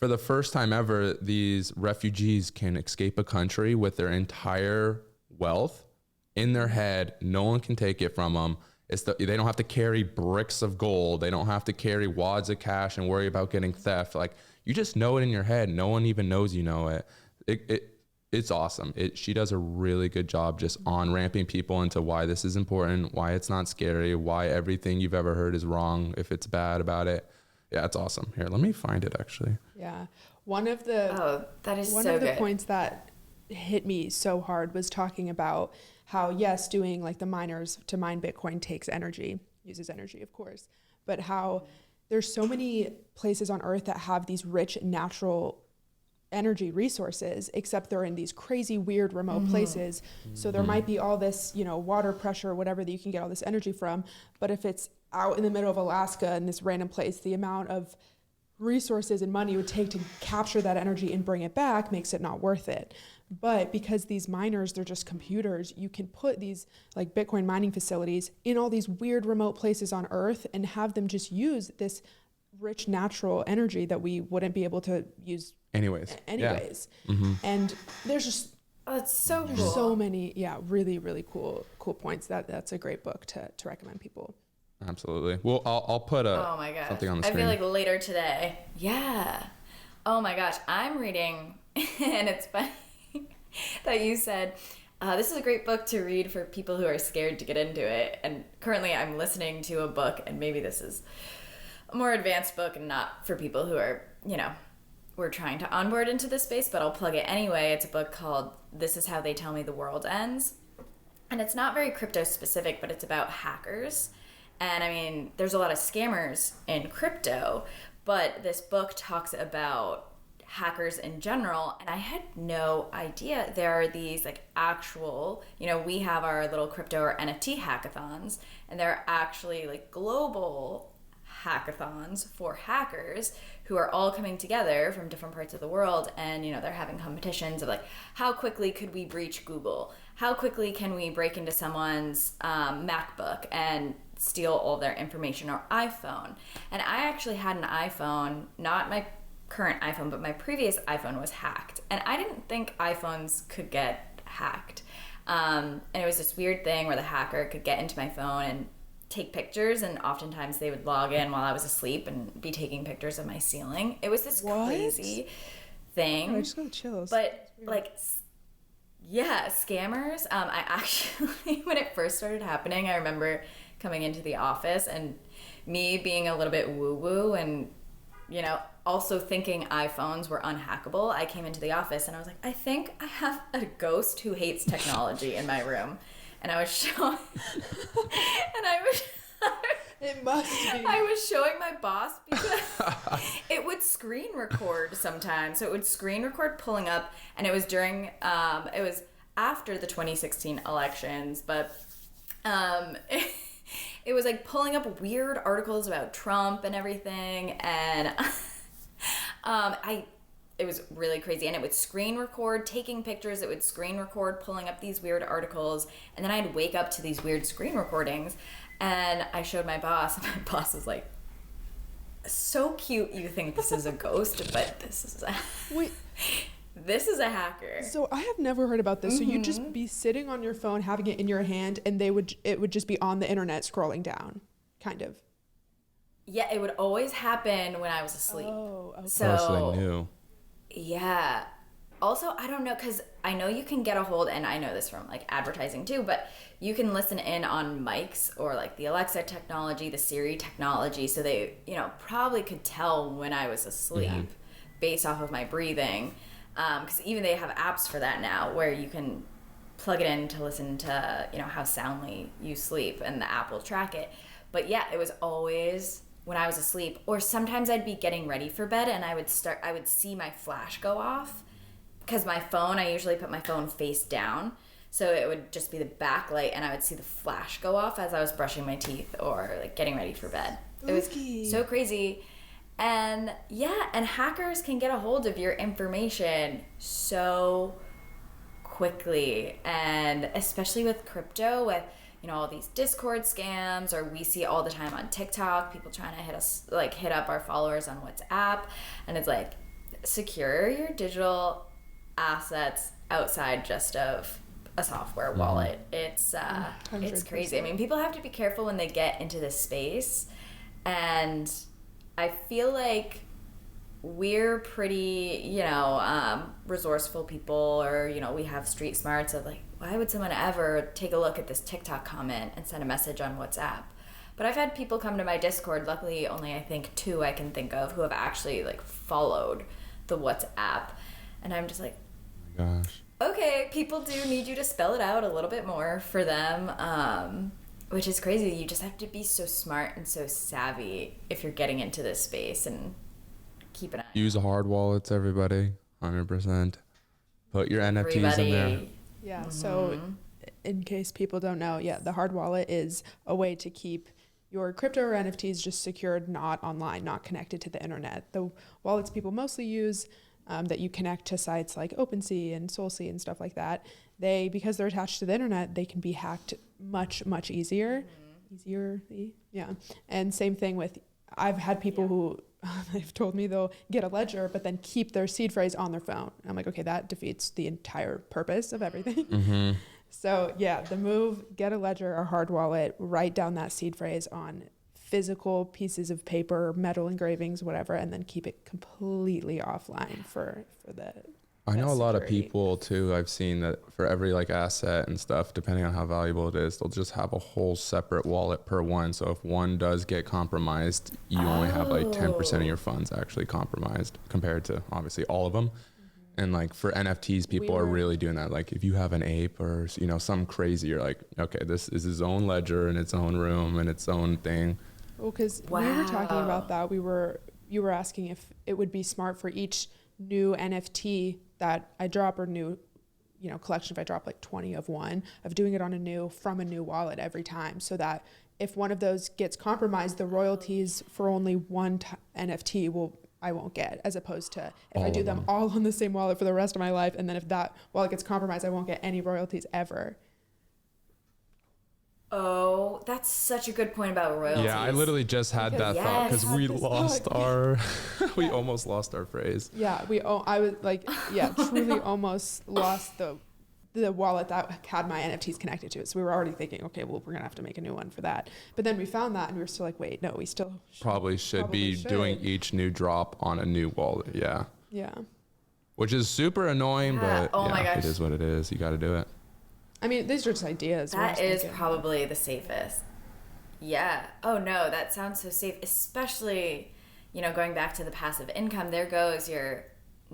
for the first time ever, these refugees can escape a country with their entire wealth in their head. No one can take it from them. They don't have to carry bricks of gold. They don't have to carry wads of cash and worry about getting theft. Like, you just know it in your head. No one even knows you know it. It's awesome. She does a really good job just on ramping people into why this is important, why it's not scary, why everything you've ever heard is wrong if it's bad about it. Yeah, it's awesome. Here, let me find it actually. Yeah. One of the points that hit me so hard was talking about how, yes, doing like the miners to mine Bitcoin takes energy, uses energy, of course, but how there's so many places on Earth that have these rich natural energy resources, except they're in these crazy, weird, remote places. So there might be all this, water pressure, whatever, that you can get all this energy from. But if it's out in the middle of Alaska in this random place, the amount of resources and money it would take to capture that energy and bring it back makes it not worth it. But because these miners, they're just computers, you can put these like Bitcoin mining facilities in all these weird remote places on Earth and have them just use this rich natural energy that we wouldn't be able to use anyways. Yeah. And there's just it's so cool. So many really, really cool points. That's a great book to recommend people. Absolutely. Well, I'll put something on the screen. I feel like later today. Yeah. Oh my gosh, I'm reading, and it's funny that you said this is a great book to read for people who are scared to get into it. And currently I'm listening to a book, and maybe this is a more advanced book and not for people who are, we're trying to onboard into this space, but I'll plug it anyway. It's a book called This Is How They Tell Me the World Ends. And it's not very crypto specific, but it's about hackers. And I mean, there's a lot of scammers in crypto, but this book talks about hackers in general. And I had no idea there are these like actual, we have our little crypto or NFT hackathons, and there are actually like global hackathons for hackers who are all coming together from different parts of the world, and they're having competitions of like, how quickly could we breach Google? How quickly can we break into someone's MacBook and steal all their information, or iPhone? And I actually had an iPhone, not my current iPhone, but my previous iPhone was hacked, and I didn't think iPhones could get hacked. And it was this weird thing where the hacker could get into my phone and take pictures, and oftentimes they would log in while I was asleep and be taking pictures of my ceiling. It was this crazy thing. I just got chills. But like, yeah, scammers. I actually, when it first started happening, I remember coming into the office and me being a little bit woo-woo and, also thinking iPhones were unhackable. I came into the office and I was like, I think I have a ghost who hates technology in my room. And I was showing, and I was It must be. I was showing my boss because it would screen record sometimes. So it would screen record pulling up, and it was during, it was after the 2016 elections, but it was like pulling up weird articles about Trump and everything, and it was really crazy. And it would screen record, taking pictures. It would screen record, pulling up these weird articles, and then I'd wake up to these weird screen recordings, and I showed my boss, and my boss was like, "So cute, you think this is a ghost, but this is a this is a hacker." So I have never heard about this. So you'd just be sitting on your phone, having it in your hand, and it would just be on the internet scrolling down, kind of. Yeah, it would always happen when I was asleep. Oh, okay. So they knew. Yeah. Also, I don't know, because I know you can get a hold, and I know this from like advertising too, but you can listen in on mics or like the Alexa technology, the Siri technology, so they, probably could tell when I was asleep based off of my breathing. Because even they have apps for that now where you can plug it in to listen to, how soundly you sleep, and the app will track it. But yeah, it was always when I was asleep, or sometimes I'd be getting ready for bed and I would see my flash go off, because my phone, I usually put my phone face down. So it would just be the backlight, and I would see the flash go off as I was brushing my teeth or like getting ready for bed. It was so crazy. And yeah, and hackers can get a hold of your information so quickly. And especially with crypto, with, all these Discord scams, or we see all the time on TikTok, people trying to hit up our followers on WhatsApp. And it's like, secure your digital assets outside just of a software wallet. It's crazy. I mean, people have to be careful when they get into this space. And I feel like we're pretty, resourceful people, or, we have street smarts of like, why would someone ever take a look at this TikTok comment and send a message on WhatsApp? But I've had people come to my Discord, luckily only I think 2 I can think of, who have actually like followed the WhatsApp. And I'm just like, oh my gosh. Okay, people do need you to spell it out a little bit more for them. Which is crazy. You just have to be so smart and so savvy if you're getting into this space, and keep an eye. Use hard wallets, everybody. 100%. Put your NFTs in there. Yeah. So in case people don't know, the hard wallet is a way to keep your crypto or NFTs just secured, not online, not connected to the internet. The wallets people mostly use that you connect to sites like OpenSea and SoulSea and stuff like that, because they're attached to the internet, they can be hacked much, much easier. Yeah. And same thing with, I've had people who they've told me they'll get a ledger, but then keep their seed phrase on their phone. I'm like, okay, that defeats the entire purpose of everything. So yeah, the move, get a ledger or hard wallet, write down that seed phrase on physical pieces of paper, metal engravings, whatever, and then keep it completely offline for the I know a lot of security. people too, I've seen that for every like asset and stuff, depending on how valuable it is, they'll just have a whole separate wallet per one. So if one does get compromised, you only have like 10% of your funds actually compromised, compared to obviously all of them. And like for NFTs, people are really doing that. Like if you have an ape or, some crazy, you're like, okay, this is his own ledger in its own room and its own thing. Well, because we were talking about that. You were asking if it would be smart for each new NFT that I drop, or new, collection, if I drop like 20 of one, of doing it on from a new wallet every time, so that if one of those gets compromised, the royalties for only one NFT I won't get, as opposed to if I do them all on the same wallet for the rest of my life, and then if that wallet gets compromised, I won't get any royalties ever. Oh, that's such a good point about royalties. Yeah, I literally just had that thought, because we lost we almost lost our phrase. Yeah, I was like, truly almost lost the wallet that had my NFTs connected to it. So we were already thinking, okay, well, we're gonna have to make a new one for that. But then we found that, and we were still like, wait, no, we still probably should be doing each new drop on a new wallet. Yeah. Yeah. Which is super annoying, but oh my gosh, it is what it is. You got to do it. I mean, these are just ideas. That is probably the safest. Yeah. Oh no, that sounds so safe, especially, going back to the passive income. There goes your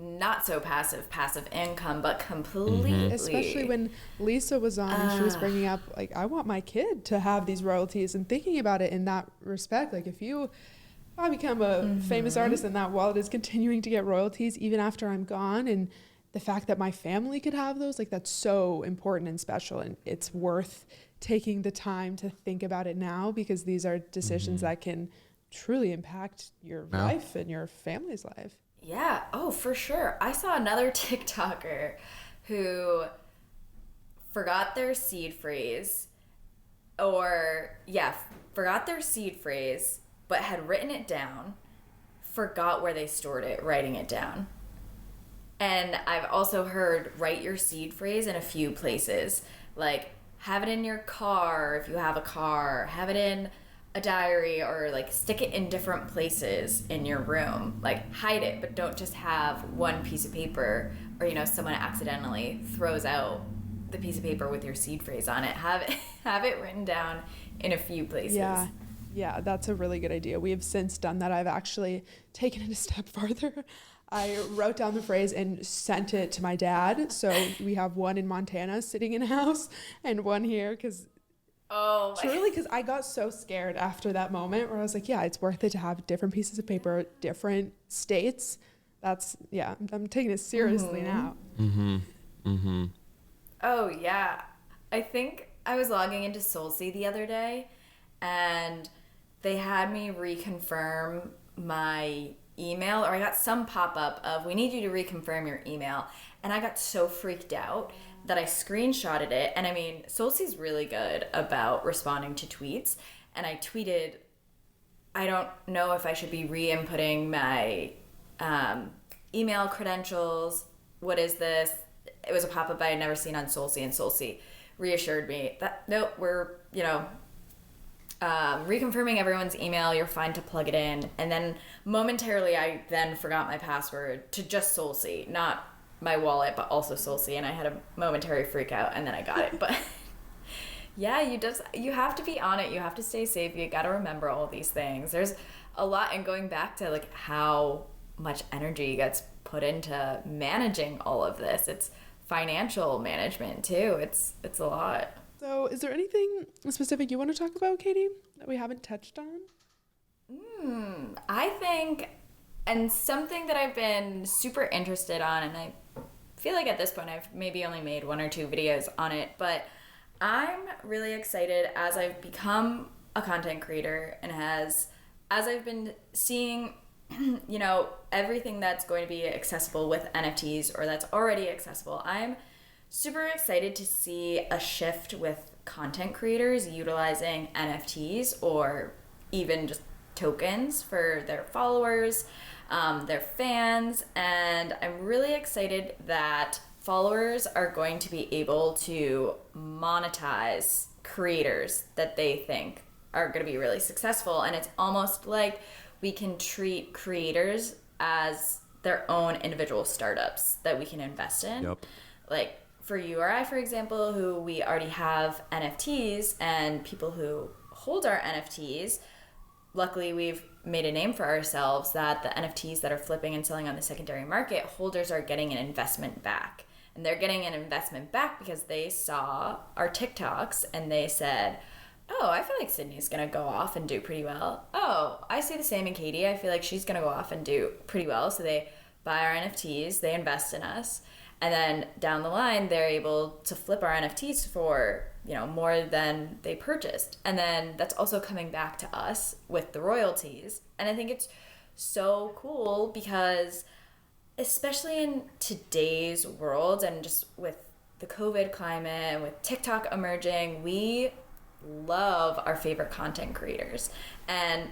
not so passive income, but completely. Especially when Lisa was on and she was bringing up, like, I want my kid to have these royalties, and thinking about it in that respect. Like, if I become a famous artist and that wallet is continuing to get royalties even after I'm gone, and the fact that my family could have those, like, that's so important and special, and it's worth taking the time to think about it now, because these are decisions that can truly impact your life and your family's life. Yeah. Oh, for sure. I saw another TikToker who forgot their seed phrase, forgot their seed phrase, but had written it down, forgot where they stored it, writing it down. And I've also heard write your seed phrase in a few places, like have it in your car if you have a car, have it in a diary, or like stick it in different places in your room. Like hide it, but don't just have one piece of paper, or someone accidentally throws out the piece of paper with your seed phrase on it. Have it written down in a few places. Yeah, that's a really good idea. We have since done that. I've actually taken it a step farther. I wrote down the phrase and sent it to my dad. So we have one in Montana sitting in a house and one here, because I got so scared after that moment where I was like, yeah, it's worth it to have different pieces of paper, different states. I'm taking it seriously now. Oh, yeah. I think I was logging into Soulsea the other day, and they had me reconfirm my email, or I got some pop-up of, we need you to reconfirm your email. And I got so freaked out that I screenshotted it. And I mean, Soulsea's really good about responding to tweets. And I tweeted, I don't know if I should be re-inputting my email credentials. What is this? It was a pop-up I had never seen on Soulsea, and Soulsea reassured me that, nope, we're, reconfirming everyone's email, you're fine to plug it in. And then momentarily I then forgot my password to just Soulsea, not my wallet, but also Soulsea, and I had a momentary freak out, and then I got it. But yeah, you have to be on it, you have to stay safe, you got to remember all these things. There's a lot, and going back to like how much energy gets put into managing all of this. It's financial management too. It's a lot. So is there anything specific you want to talk about, Katie, that we haven't touched on? I think, and something that I've been super interested on, and I feel like at this point I've maybe only made 1 or 2 videos on it, but I'm really excited as I've become a content creator, and as I've been seeing everything that's going to be accessible with NFTs, or that's already accessible. I'm super excited to see a shift with content creators utilizing NFTs, or even just tokens for their followers, their fans. And I'm really excited that followers are going to be able to monetize creators that they think are going to be really successful. And it's almost like we can treat creators as their own individual startups that we can invest in. Yep. Like for you or I, for example, who we already have NFTs, and people who hold our NFTs, luckily we've made a name for ourselves that the NFTs that are flipping and selling on the secondary market, holders are getting an investment back. And they're getting an investment back because they saw our TikToks and they said, oh, I feel like Sydney's going to go off and do pretty well. Oh, I see the same in Katie. I feel like she's going to go off and do pretty well. So they buy our NFTs, they invest in us. And then down the line, they're able to flip our NFTs for, more than they purchased. And then that's also coming back to us with the royalties. And I think it's so cool because, especially in today's world and just with the COVID climate and with TikTok emerging, we love our favorite content creators. And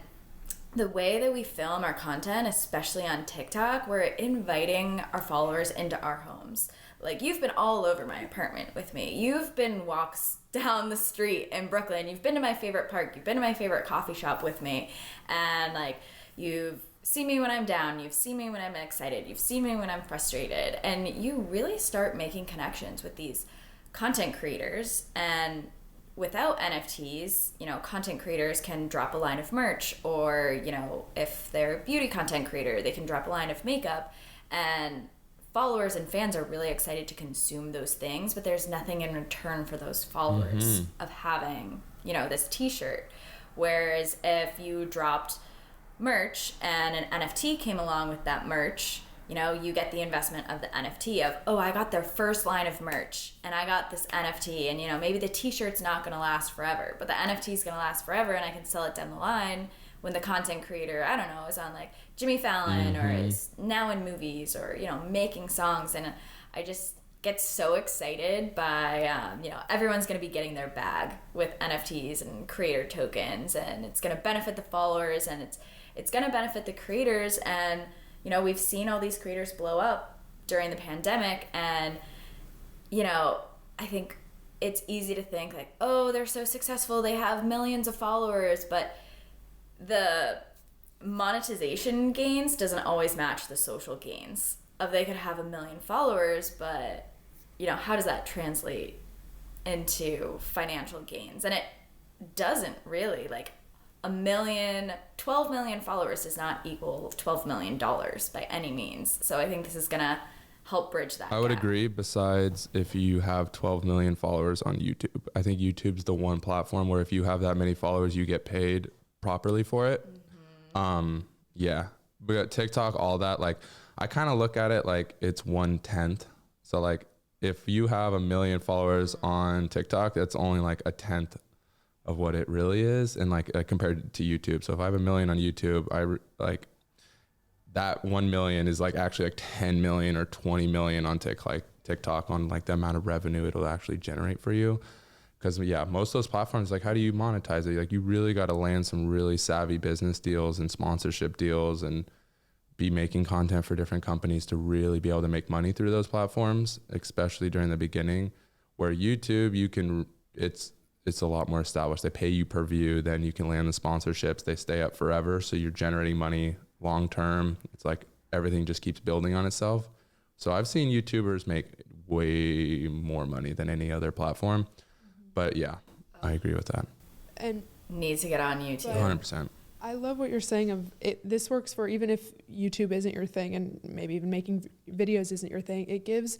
the way that we film our content, especially on TikTok, we're inviting our followers into our homes. Like, you've been all over my apartment with me. You've been walks down the street in Brooklyn. You've been to my favorite park. You've been to my favorite coffee shop with me. And, like, you've seen me when I'm down. You've seen me when I'm excited. You've seen me when I'm frustrated. And you really start making connections with these content creators. And without NFTs, content creators can drop a line of merch, or, if they're a beauty content creator, they can drop a line of makeup. And followers and fans are really excited to consume those things, but there's nothing in return for those followers of having, you know, this t-shirt. Whereas if you dropped merch and an NFT came along with that merch, you know, you get the investment of the NFT of, oh, I got their first line of merch and I got this NFT, and, you know, maybe the t-shirt's not going to last forever, but the NFT is going to last forever and I can sell it down the line when the content creator, I don't know, is on like Jimmy Fallon or is now in movies or, you know, making songs. And I just get so excited by, you know, everyone's going to be getting their bag with NFTs and creator tokens, and it's going to benefit the followers and it's going to benefit the creators. And, you know, we've seen all these creators blow up during the pandemic, and, you know, I think it's easy to think like, oh, they're so successful, they have millions of followers, but the monetization gains doesn't always match the social gains of they could have 1 million followers, but, you know, how does that translate into financial gains? And it doesn't really. Like 12 million followers does not equal $12 million by any means. So I think this is gonna help bridge that I would gap. agree. Besides, if you have 12 million followers on YouTube, I think YouTube's the one platform where if you have that many followers, you get paid properly for it. Yeah, we got TikTok, all that. Like, I kind of look at it like it's 1/10. So like, if you have 1 million followers on TikTok, that's only like 1/10 of what it really is, and like compared to YouTube. So if I have 1 million on YouTube, like that 1 million is like actually like 10 million or 20 million on TikTok on like the amount of revenue it'll actually generate for you. Because, yeah, most of those platforms, like, how do you monetize it? Like, you really got to land some really savvy business deals and sponsorship deals and be making content for different companies to really be able to make money through those platforms, especially during the beginning. Where YouTube, it's a lot more established. They pay you per view, then you can land the sponsorships. They stay up forever, so you're generating money long term. It's like everything just keeps building on itself. So I've seen YouTubers make way more money than any other platform. But yeah, I agree with that. And Need to get on YouTube. 100%. I love what you're saying of it. This works for even if YouTube isn't your thing, and maybe even making videos isn't your thing. It gives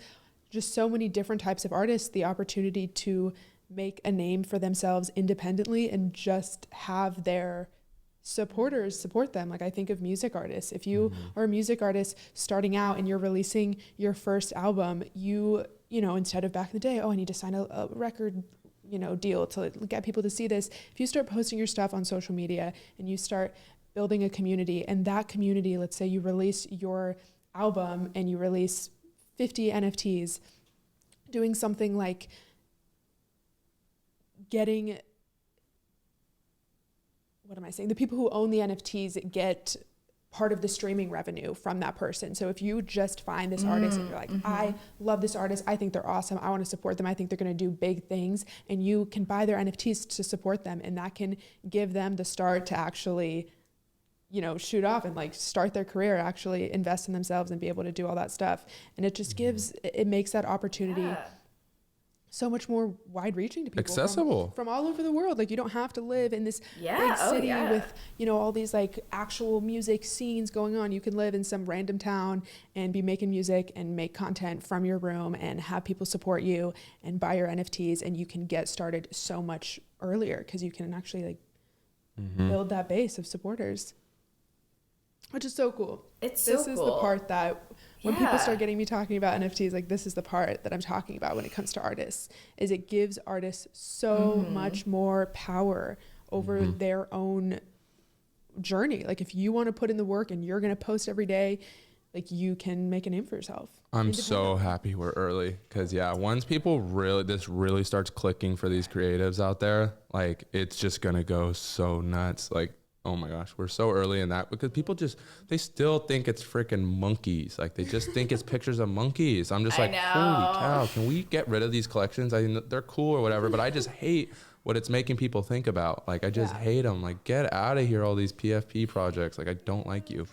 just so many different types of artists the opportunity to make a name for themselves independently and just have their supporters support them. Like, I think of music artists. If you are a music artist starting out and you're releasing your first album, you know, instead of back in the day, oh, I need to sign a record, you know, deal to get people to see this. If you start posting your stuff on social media and you start building a community, and that community, let's say you release your album and you release 50 NFTs, doing something like getting, what am I saying? The people who own the NFTs get part of the streaming revenue from that person. So if you just find this artist and you're like, I love this artist, I think they're awesome, I want to support them, I think they're going to do big things, and you can buy their NFTs to support them, and that can give them the start to actually, you know, shoot off and like start their career, actually invest in themselves and be able to do all that stuff. And it just it makes that opportunity so much more wide-reaching to people, accessible from all over the world. Like, you don't have to live in this big Oh, city yeah. with, you know, all these like actual music scenes going on. You can live in some random town and be making music and make content from your room and have people support you and buy your NFTs, and you can get started so much earlier because you can actually like build that base of supporters, which is so cool. It's This so is cool. the part that when people Yeah. start getting me talking about NFTs, like, this is the part that I'm talking about when it comes to artists, is it gives artists so much more power over their own journey. Like, if you want to put in the work and you're going to post every day, like, you can make a name for yourself. I'm so happy we're early, because once people this really starts clicking for these creatives out there, like, it's just going to go so nuts. Like, oh my gosh, we're so early in that, because people they still think it's freaking monkeys. Like, they just think it's pictures of monkeys. I'm just like, holy cow, can we get rid of these collections? I mean, they're cool or whatever, but I just hate what it's making people think about. Like, I just hate them. Like, get out of here, all these PFP projects. Like, I don't like you.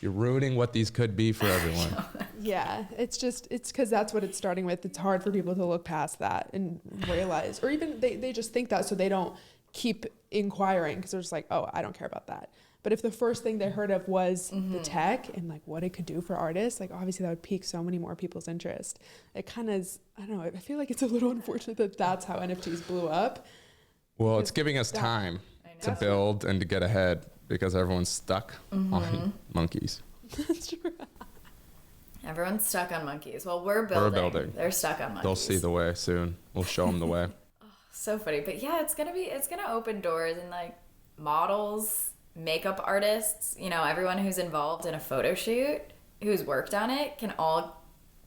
You're ruining what these could be for everyone. Yeah, it's because that's what it's starting with. It's hard for people to look past that and realize, or even they just think that, so they don't keep inquiring because they're just like, oh, I don't care about that. But if the first thing they heard of was the tech and like what it could do for artists, like obviously that would pique so many more people's interest. It kind of is, I don't know, I feel like it's a little unfortunate that that's how NFTs blew up. Well, it's giving us time to build and to get ahead because everyone's stuck on monkeys. That's true. Everyone's stuck on monkeys. Well, we're building. They're stuck on monkeys. They'll see the way soon. We'll show them the way. So funny. But yeah, it's gonna open doors, and like models, makeup artists, you know, everyone who's involved in a photo shoot, who's worked on it, can all,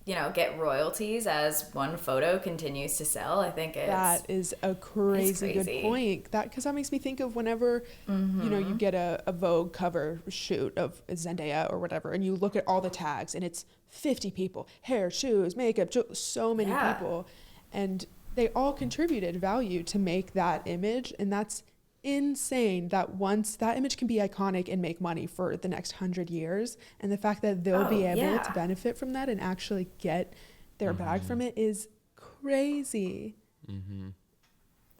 you know, get royalties as one photo continues to sell. I think that is a crazy good point. Because that makes me think of whenever, you know, you get a Vogue cover shoot of Zendaya or whatever, and you look at all the tags, and it's 50 people, hair, shoes, makeup, so many people, and they all contributed value to make that image, and that's insane that once that image can be iconic and make money for the next 100 years, and the fact that they'll be able to benefit from that and actually get their bag from it is crazy.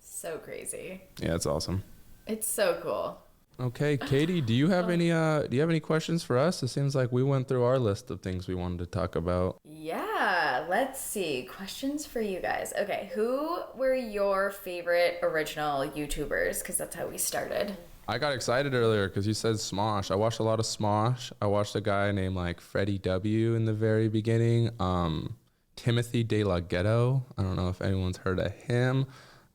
So crazy. Yeah, it's awesome. It's so cool. Okay, Katie, do you have any questions for us? It seems like we went through our list of things we wanted to talk about. Yeah, let's see. Questions for you guys. Okay, who were your favorite original YouTubers? Because that's how we started. I got excited earlier because you said Smosh. I watched a lot of Smosh. I watched a guy named like Freddie W in the very beginning. Timothy De La Ghetto. I don't know if anyone's heard of him.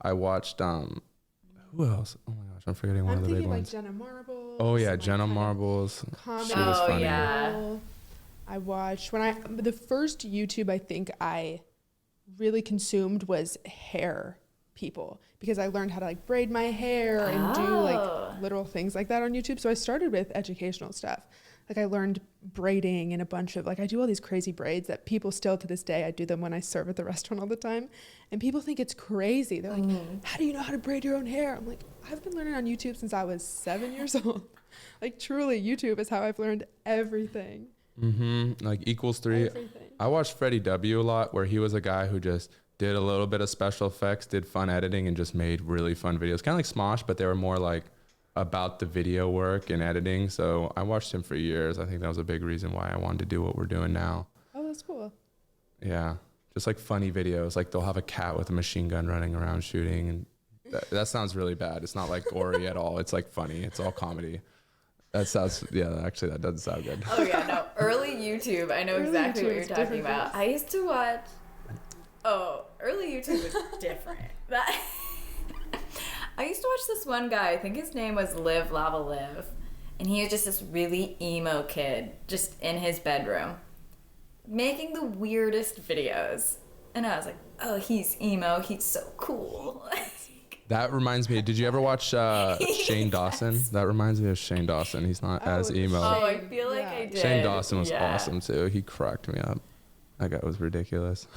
I watched who else? Oh my gosh, I'm forgetting one of the big ones. Jenna Marbles. Oh yeah, Jenna Marbles. She was funny. Yeah. I watched the first YouTube I think I really consumed was hair people, because I learned how to like braid my hair and do like little things like that on YouTube. So I started with educational stuff. Like I learned braiding and a bunch of like, I do all these crazy braids that people still to this day, I do them when I serve at the restaurant all the time. And people think it's crazy. They're like, how do you know how to braid your own hair? I'm like, I've been learning on YouTube since I was 7 years old. Like truly YouTube is how I've learned everything. Like equals 3. Everything. I watched Freddie W a lot, where he was a guy who just did a little bit of special effects, did fun editing, and just made really fun videos. Kind of like Smosh, but they were more like about the video work and editing. So I watched him for years. I think that was a big reason why I wanted to do what we're doing now. Oh, that's cool. Yeah. Just like funny videos. Like they'll have a cat with a machine gun running around shooting. And that sounds really bad. It's not like gory at all. It's like funny. It's all comedy. That sounds, actually that doesn't sound good. Oh yeah, no. Early YouTube. I know exactly what you're talking about. I used to watch, early YouTube was different. I used to watch this one guy, I think his name was Live Lava Live, and he was just this really emo kid just in his bedroom making the weirdest videos. And I was like, oh, he's emo, he's so cool. That reminds me, did you ever watch Shane Dawson? That reminds me of Shane Dawson. He's not as emo. Oh, I feel like I did. Shane Dawson was awesome too. He cracked me up. That guy was ridiculous.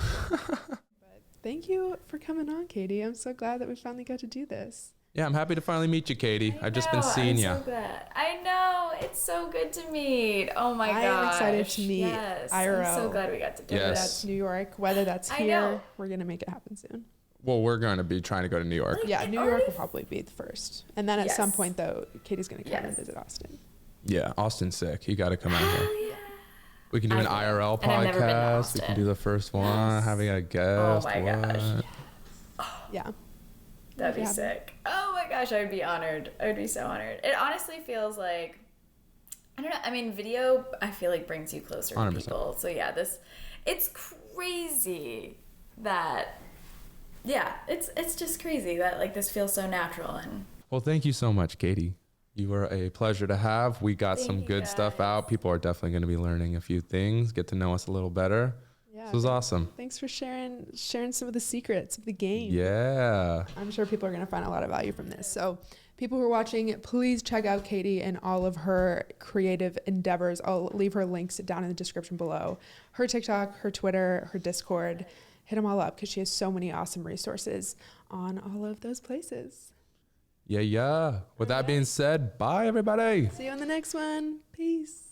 Thank you for coming on, Katie. I'm so glad that we finally got to do this. Yeah, I'm happy to finally meet you, Katie. I've just been seeing you. I'm so glad. I know. It's so good to meet. Oh my gosh. I'm excited to meet IRL. I'm so glad we got to do that. That's New York. Whether that's here, we're going to make it happen soon. Well, we're going to be trying to go to New York. Yeah, New York will probably be the first. And then at some point, though, Katie's going to come and visit Austin. Yeah, Austin's sick. You got to come out here. Yeah. We can do an IRL podcast. We can do the first one, having a guest. Oh my gosh. Yeah. That'd be sick. Oh my gosh, I would be honored. I would be so honored. It honestly feels like, I don't know. I mean, video, I feel like brings you closer 100%. to people. So yeah, it's crazy that, it's just crazy that like this feels so natural. And well, thank you so much, Katie. You were a pleasure to have. We got some good stuff out. People are definitely going to be learning a few things, get to know us a little better. Yeah, this was awesome. Thanks for sharing some of the secrets of the game. Yeah. I'm sure people are going to find a lot of value from this. So people who are watching, please check out Katie and all of her creative endeavors. I'll leave her links down in the description below. Her TikTok, her Twitter, her Discord. Hit them all up because she has so many awesome resources on all of those places. Yeah. With that being said, bye everybody. See you on the next one. Peace.